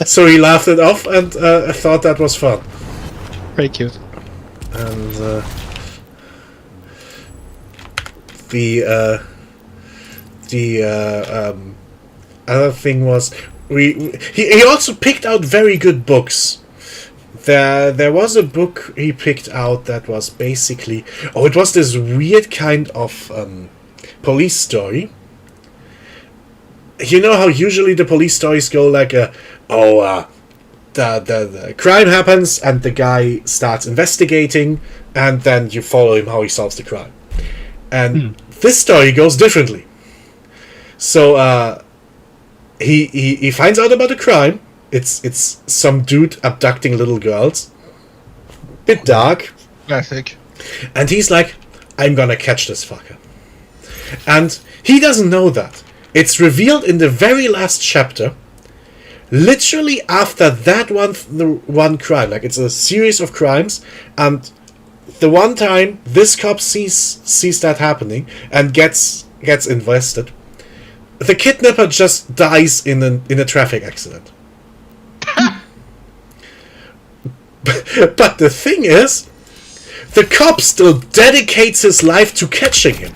[SPEAKER 3] So he laughed it off, and I thought that was fun.
[SPEAKER 1] Very cute.
[SPEAKER 3] And the other thing was he also picked out very good books. There was a book he picked out that was basically it was this weird kind of police story. You know how usually the police stories go like the crime happens and the guy starts investigating and then you follow him how he solves the crime. And this story goes differently. So he finds out about the crime. It's some dude abducting little girls. Bit dark.
[SPEAKER 5] Classic.
[SPEAKER 3] And he's like, I'm gonna catch this fucker. And he doesn't know that. It's revealed in the very last chapter. Literally after that one crime. Like, it's a series of crimes. And the one time this cop sees that happening and gets invested, the kidnapper just dies in a traffic accident. But the thing is, the cop still dedicates his life to catching him.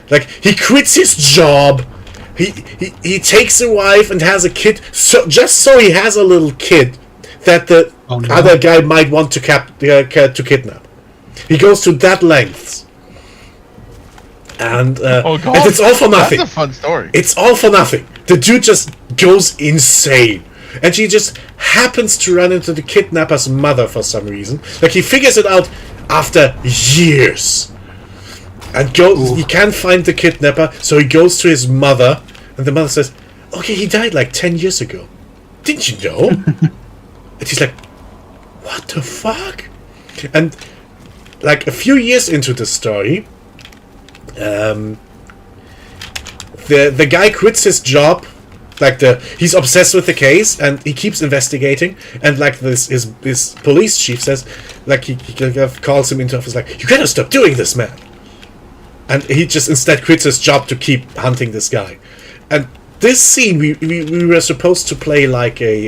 [SPEAKER 3] Like, he quits his job, he takes a wife and has a kid, just so he has a little kid that the other guy might want to kidnap. He goes to that lengths. And, and it's all for nothing.
[SPEAKER 5] That's a fun story.
[SPEAKER 3] It's all for nothing. The dude just goes insane. And she just happens to run into the kidnapper's mother for some reason. Like, he figures it out after years. And he can't find the kidnapper, so he goes to his mother. And the mother says, okay, he died like 10 years ago. Didn't you know? And he's like, what the fuck? And like a few years into the story, the guy quits his job. Like, he's obsessed with the case and he keeps investigating, and like his police chief says, like, he calls him into office like, you gotta stop doing this, man. And he just instead quits his job to keep hunting this guy. And this scene we were supposed to play like like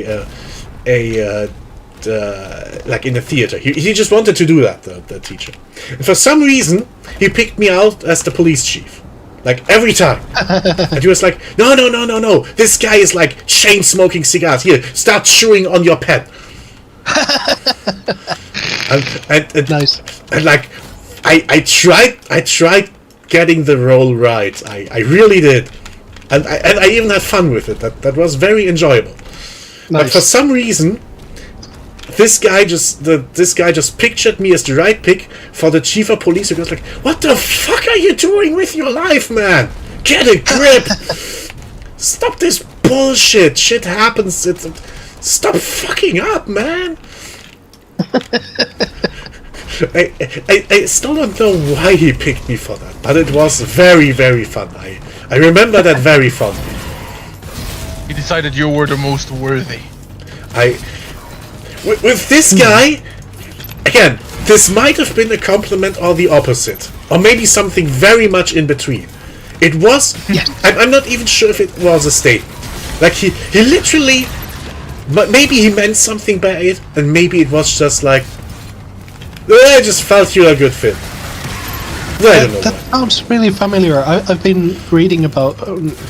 [SPEAKER 3] in a theater. He just wanted to do that, the teacher. And for some reason he picked me out as the police chief. Like, every time. And he was like, no. This guy is like chain smoking cigars. Here, start chewing on your pen. and
[SPEAKER 1] Nice.
[SPEAKER 3] And like, I tried getting the role right. I really did. And I even had fun with it. That was very enjoyable.
[SPEAKER 1] Nice.
[SPEAKER 3] But for some reason, this guy just pictured me as the right pick for the chief of police. He was like, "What the fuck are you doing with your life, man? Get a grip! Stop this bullshit. Shit happens. Stop fucking up, man." I still don't know why he picked me for that, but it was very, very fun. I remember that very fondly.
[SPEAKER 5] He decided you were the most worthy.
[SPEAKER 3] With this guy, again, this might have been a compliment or the opposite, or maybe something very much in between. It was.
[SPEAKER 1] Yeah.
[SPEAKER 3] I'm not even sure if it was a statement. Like he literally, maybe he meant something by it, and maybe it was just like, I just felt you're a good fit. I don't know.
[SPEAKER 1] That sounds really familiar. I've been reading about,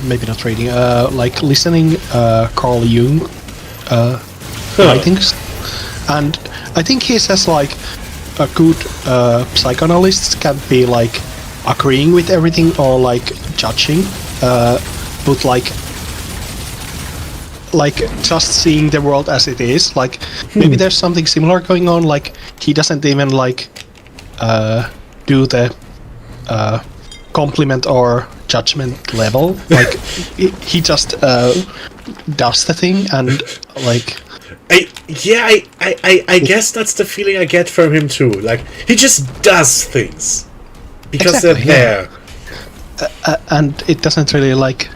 [SPEAKER 1] maybe not reading, like listening Carl Jung writings, and I think he says like a good psychoanalyst can be like agreeing with everything or like judging, but like just seeing the world as it is. Like maybe there's something similar going on. Like he doesn't even like do the compliment or judgment level. Like he just does the thing and like.
[SPEAKER 3] I guess that's the feeling I get from him too. Like he just does things because
[SPEAKER 1] Exactly,
[SPEAKER 3] they're there.
[SPEAKER 1] And it doesn't really like.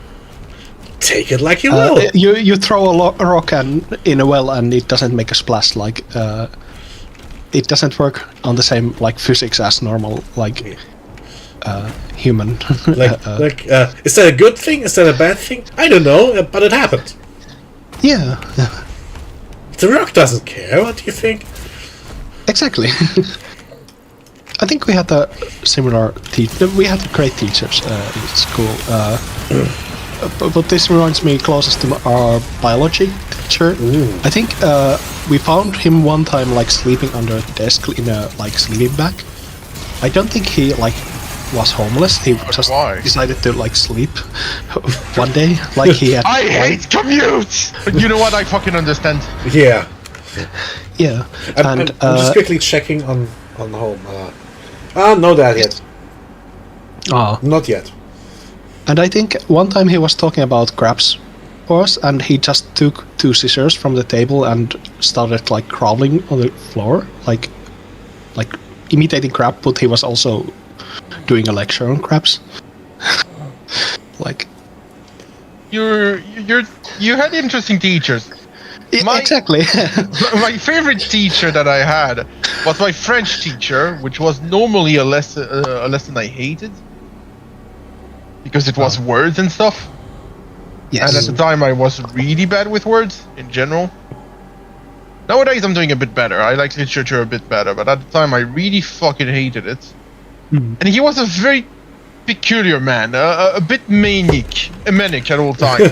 [SPEAKER 3] Take it like you will.
[SPEAKER 1] You throw a rock in a well and it doesn't make a splash. Like it doesn't work on the same like physics as normal like human.
[SPEAKER 3] Is that a good thing? Is that a bad thing? I don't know, but it happened.
[SPEAKER 1] Yeah.
[SPEAKER 3] The rock doesn't care. What do you think?
[SPEAKER 1] Exactly. I think we had a similar we had great teachers in school. But this reminds me closest to our biology teacher.
[SPEAKER 3] Ooh.
[SPEAKER 1] I think we found him one time like sleeping under a desk in a like sleeping bag. I don't think he like was homeless. He just
[SPEAKER 5] why?
[SPEAKER 1] decided to like sleep one day. Like he had.
[SPEAKER 5] I hate commutes! But you know what? I fucking understand.
[SPEAKER 3] Yeah.
[SPEAKER 1] Yeah,
[SPEAKER 3] I'm just quickly checking on home. No, that yet. Not yet.
[SPEAKER 1] And I think one time he was talking about crabs for us, and he just took 2 scissors from the table and started like crawling on the floor, like imitating crab, but he was also doing a lecture on crabs. Like
[SPEAKER 5] you had interesting teachers.
[SPEAKER 1] Exactly.
[SPEAKER 5] My favorite teacher that I had was my French teacher, which was normally a lesson I hated because it was words and stuff.
[SPEAKER 1] Yes.
[SPEAKER 5] And at the time I was really bad with words in general. Nowadays I'm doing a bit better. I like literature a bit better, but at the time I really fucking hated it. And he was a very peculiar man, a bit manic at all times.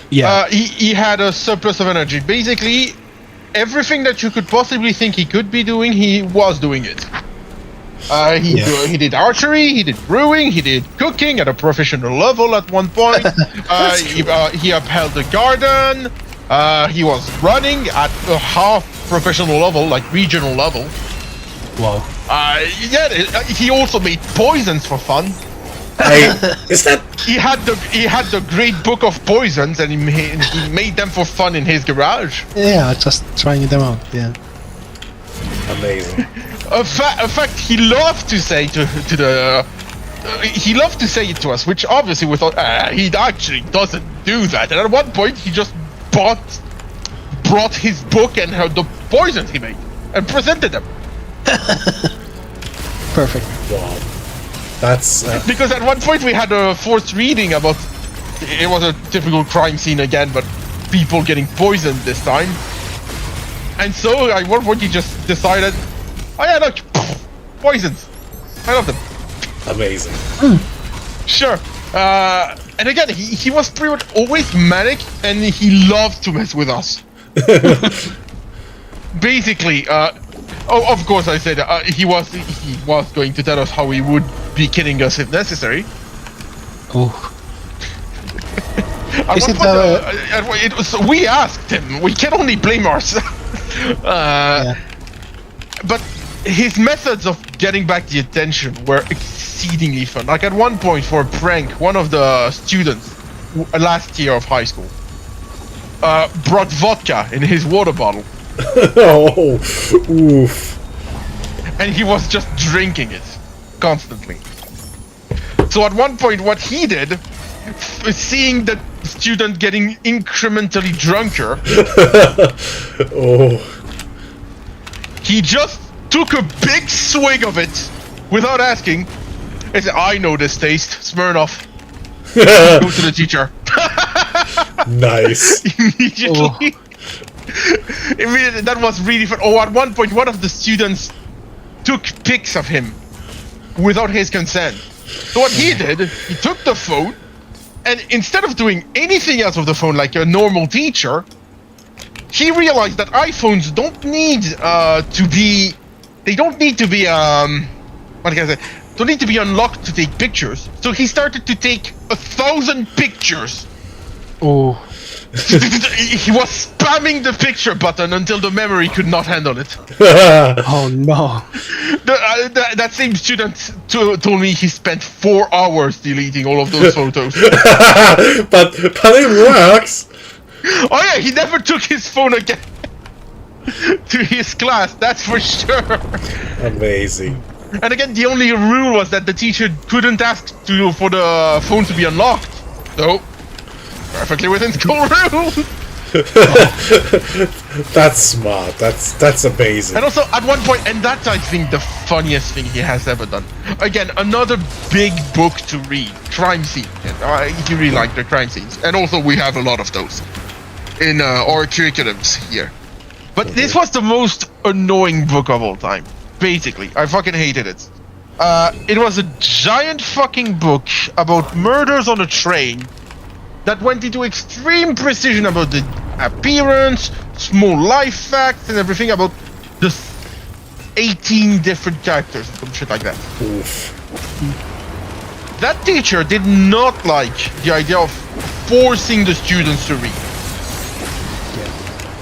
[SPEAKER 1] Yeah.
[SPEAKER 5] He had a surplus of energy. Basically, everything that you could possibly think he could be doing, he was doing it. He did archery, he did brewing, he did cooking at a professional level at one point. He upheld the garden. He was running at a half professional level, like regional level.
[SPEAKER 1] Wow.
[SPEAKER 5] He also made poisons for fun.
[SPEAKER 3] Is that?
[SPEAKER 5] He had the great book of poisons, and he made them for fun in his garage.
[SPEAKER 1] Yeah, just trying them out. Yeah.
[SPEAKER 3] Amazing.
[SPEAKER 5] In fact, he loved to say he loved to say it to us, which obviously we thought he actually doesn't do that. And at one point, he just brought his book and the poisons he made and presented them.
[SPEAKER 1] Perfect.
[SPEAKER 3] Wow. That's
[SPEAKER 5] because at one point we had a forced reading about it was a typical crime scene again, but people getting poisoned this time. And so at one point he just decided, oh yeah, look, poisons. I love them.
[SPEAKER 3] amazing.
[SPEAKER 5] Sure. And again, he was pretty much always manic, and he loved to mess with us. Basically, of course, I said he was going to tell us how he would be killing us if necessary.
[SPEAKER 1] Oh.
[SPEAKER 5] We asked him. We can only blame ourselves.
[SPEAKER 1] Yeah.
[SPEAKER 5] But his methods of getting back the attention were exceedingly fun. Like at one point, for a prank, one of the students last year of high school brought vodka in his water bottle,
[SPEAKER 3] Oh, oof.
[SPEAKER 5] and he was just drinking it constantly. So at one point, what he did, seeing the student getting incrementally drunker,
[SPEAKER 3] Oh.
[SPEAKER 5] he just took a big swig of it without asking. He said, "I know this taste, Smirnoff." Go to the teacher.
[SPEAKER 3] Nice.
[SPEAKER 5] Immediately. Immediately, that was really fun. Oh, at one point, one of the students took pics of him without his consent. So what he did, he took the phone, and instead of doing anything else with the phone like a normal teacher, he realized that iPhones don't need to be. They don't need to be what can I say? Don't need to be unlocked to take pictures. So he started to take 1,000 pictures.
[SPEAKER 1] Oh.
[SPEAKER 5] He was spamming the picture button until the memory could not handle it.
[SPEAKER 1] Oh no.
[SPEAKER 5] That same student told me he spent 4 hours deleting all of those photos.
[SPEAKER 3] but it works.
[SPEAKER 5] Oh yeah, he never took his phone again to his class, that's for sure.
[SPEAKER 3] Amazing.
[SPEAKER 5] And again, the only rule was that the teacher couldn't ask for the phone to be unlocked. So, perfectly within school rules.
[SPEAKER 3] That's smart. That's amazing.
[SPEAKER 5] And also, at one point, and that's, I think, the funniest thing he has ever done. Again, another big book to read, crime scene. And he really liked the crime scenes. And also, we have a lot of those in our curriculums here. But this was the most annoying book of all time. Basically, I fucking hated it. It was a giant fucking book about murders on a train that went into extreme precision about the appearance, small life facts, and everything about the 18 different characters and some shit like that.
[SPEAKER 3] Oof.
[SPEAKER 5] That teacher did not like the idea of forcing the students to read.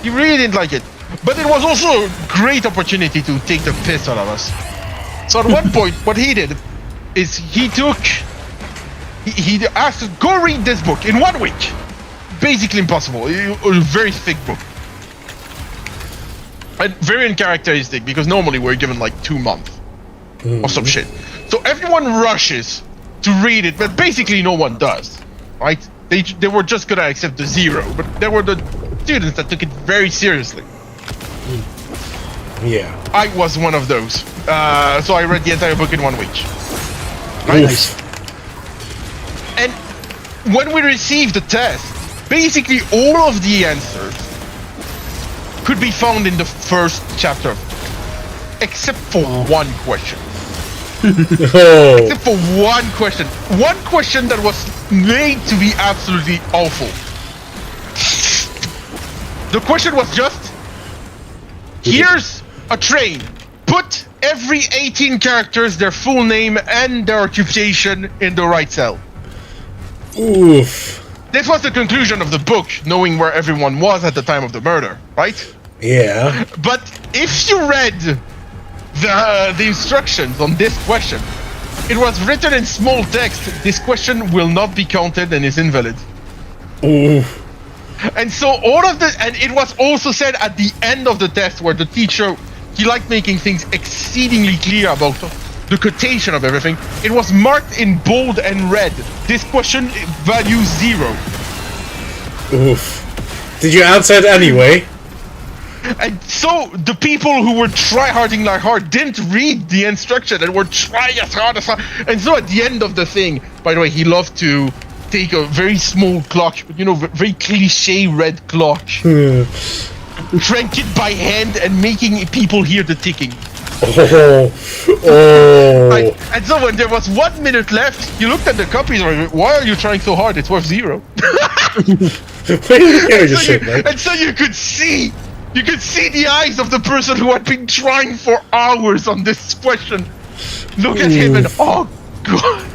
[SPEAKER 5] He really didn't like it. But it was also a great opportunity to take the piss out of us. So at one point, what he did is he asked us, go read this book in 1 week. Basically impossible. A very thick book. And very uncharacteristic, because normally we're given like 2 months or some shit. So everyone rushes to read it, but basically no one does, right? They were just gonna accept the 0, but there were the students that took it very seriously.
[SPEAKER 3] Yeah.
[SPEAKER 5] I was one of those. So I read the entire book in 1 week.
[SPEAKER 3] Oof.
[SPEAKER 5] And when we received the test, basically all of the answers could be found in the first chapter, except for one question.
[SPEAKER 3] Oh.
[SPEAKER 5] Except for one question. One question that was made to be absolutely awful. The question was just, here's a train. Put every 18 characters, their full name and their occupation in the right cell.
[SPEAKER 3] Oof.
[SPEAKER 5] This was the conclusion of the book, knowing where everyone was at the time of the murder, right?
[SPEAKER 3] Yeah.
[SPEAKER 5] But if you read the instructions on this question, it was written in small text. This question will not be counted and is invalid.
[SPEAKER 3] Oof.
[SPEAKER 5] And so all of the, and it was also said at the end of the test where the teacher, he liked making things exceedingly clear about the quotation of everything. It was marked in bold and red. This question value 0.
[SPEAKER 3] Oof. Did you answer it anyway?
[SPEAKER 5] And so the people who were tryharding like hard didn't read the instruction and were trying as hard as hard. And so at the end of the thing, by the way, he loved to take a very small clock, you know, very cliche red clock, crank it by hand and making people hear the ticking.
[SPEAKER 3] Oh. Oh.
[SPEAKER 5] Like, and so when there was 1 minute left, you looked at the copies and went, why are you trying so hard? It's worth 0.
[SPEAKER 3] Why are you carrying this shit, man?
[SPEAKER 5] And so you could see the eyes of the person who had been trying for hours on this question. Look at him and, oh god.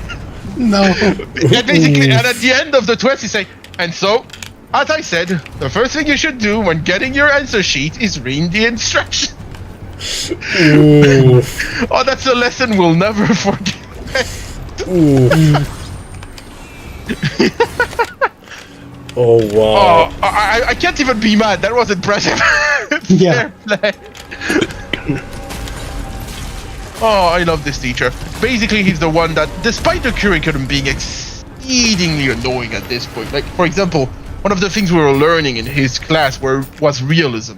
[SPEAKER 1] No.
[SPEAKER 5] And basically, and at the end of the test, he say, and so, As I said, the first thing you should do when getting your answer sheet is read the instructions.
[SPEAKER 3] Ooh.
[SPEAKER 5] Oh, that's a lesson we'll never forget.
[SPEAKER 3] Ooh. Oh wow.
[SPEAKER 5] Oh, I can't even be mad. That was impressive.
[SPEAKER 1] Yeah.
[SPEAKER 5] Fair play. Oh, I love this teacher. Basically, he's the one that, despite the curriculum being exceedingly annoying at this point, like, for example, one of the things we were learning in his class was realism.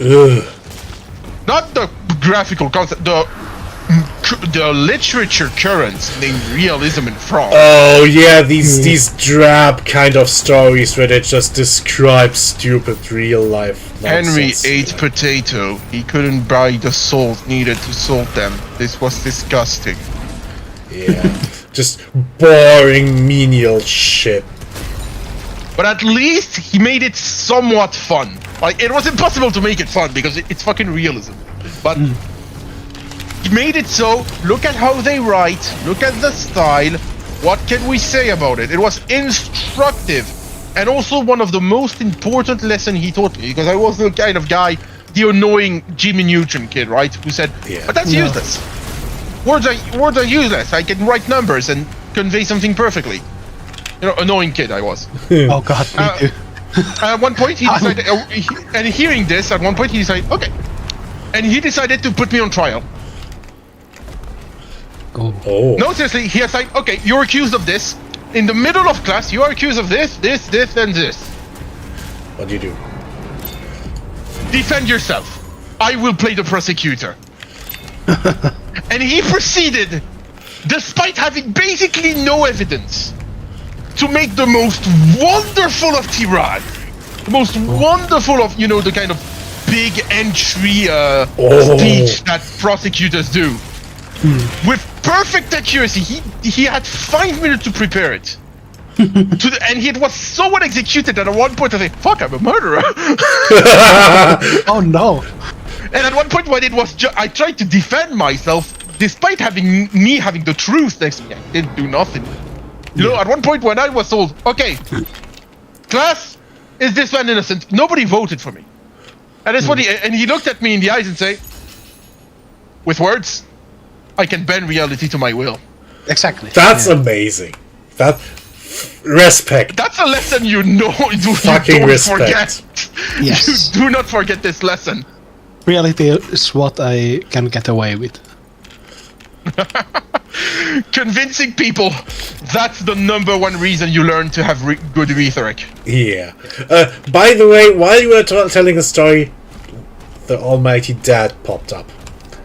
[SPEAKER 3] Ugh.
[SPEAKER 5] Not the graphical concept, the literature currents named realism in France.
[SPEAKER 3] Oh yeah, these drab kind of stories where they just describe stupid real life
[SPEAKER 5] Henry
[SPEAKER 3] nonsense.
[SPEAKER 5] ate potato. He couldn't buy the salt needed to salt them. This was disgusting.
[SPEAKER 3] Yeah. Just boring menial shit.
[SPEAKER 5] But at least he made it somewhat fun. Like, it was impossible to make it fun because it's fucking realism. But he made it so, look at how they write, look at the style, what can we say about it? It was instructive. And also one of the most important lessons he taught me, because I was the kind of guy, the annoying Jimmy Neutron kid, right? Who said,
[SPEAKER 3] Yeah.
[SPEAKER 5] but that's useless. Words are useless. I can write numbers and convey something perfectly. You know, annoying kid I was.
[SPEAKER 1] Oh god, me too.
[SPEAKER 5] At one point he decided, and hearing this, at one point he decided, okay. And he decided to put me on trial.
[SPEAKER 3] Oh.
[SPEAKER 5] No, seriously, he was like, okay, you're accused of this. In the middle of class, you are accused of this, this, and this.
[SPEAKER 3] What do you do?
[SPEAKER 5] Defend yourself. I will play the prosecutor. And he proceeded, despite having basically no evidence, to make the most wonderful of tirade. The most wonderful of, you know, the kind of big entry speech that prosecutors do. With perfect accuracy, he had 5 minutes to prepare it. And it was so well executed that at one point I said, fuck, I'm a murderer.
[SPEAKER 1] Oh no.
[SPEAKER 5] And at one point when it was I tried to defend myself, despite having the truth next to me, I didn't do nothing. You know, at one point when I was told, okay, class, is this man innocent? Nobody voted for me. And that's what he looked at me in the eyes and say, with words, I can bend reality to my will.
[SPEAKER 1] Exactly.
[SPEAKER 3] That's amazing. That respect.
[SPEAKER 5] That's a lesson you know you
[SPEAKER 3] Fucking
[SPEAKER 5] don't
[SPEAKER 3] respect.
[SPEAKER 5] forget.
[SPEAKER 1] Yes.
[SPEAKER 5] You do not forget this lesson.
[SPEAKER 1] Reality is what I can get away with.
[SPEAKER 5] Convincing people, that's the #1 reason you learn to have good rhetoric.
[SPEAKER 3] Yeah. By the way, while you were telling the story, the almighty dad popped up.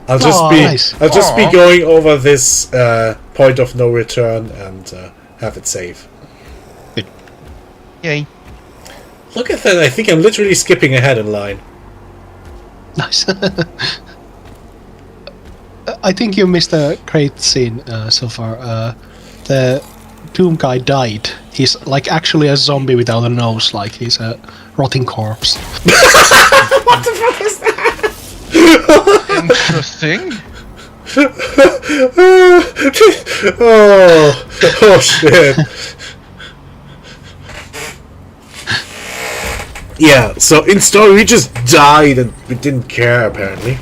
[SPEAKER 3] I'll just
[SPEAKER 1] Nice.
[SPEAKER 3] I'll just be
[SPEAKER 5] Aw.
[SPEAKER 3] going over this point of no return and have it save.
[SPEAKER 5] Yay.
[SPEAKER 3] Look at that! I think I'm literally skipping ahead in line.
[SPEAKER 1] Nice. I think you missed a great scene so far. The Doom guy died. He's like actually a zombie without a nose, like he's a rotting corpse.
[SPEAKER 3] What the fuck is that?
[SPEAKER 5] Interesting.
[SPEAKER 3] Oh shit. Yeah, so in story we just died and we didn't care apparently.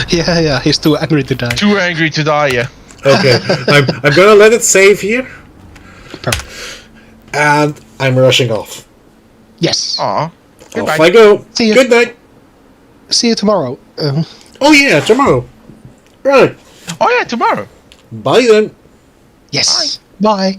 [SPEAKER 1] Yeah, he's too angry to die.
[SPEAKER 5] Too angry to die, yeah.
[SPEAKER 3] Okay, I'm gonna let it save here
[SPEAKER 1] Perfect.
[SPEAKER 3] and I'm rushing off.
[SPEAKER 1] Yes.
[SPEAKER 5] Aw. Goodbye.
[SPEAKER 3] Off I go.
[SPEAKER 1] See ya.
[SPEAKER 3] Good night.
[SPEAKER 1] See you tomorrow.
[SPEAKER 3] Oh yeah, tomorrow. Right.
[SPEAKER 5] Oh yeah, tomorrow.
[SPEAKER 3] Bye then.
[SPEAKER 1] Yes. Bye.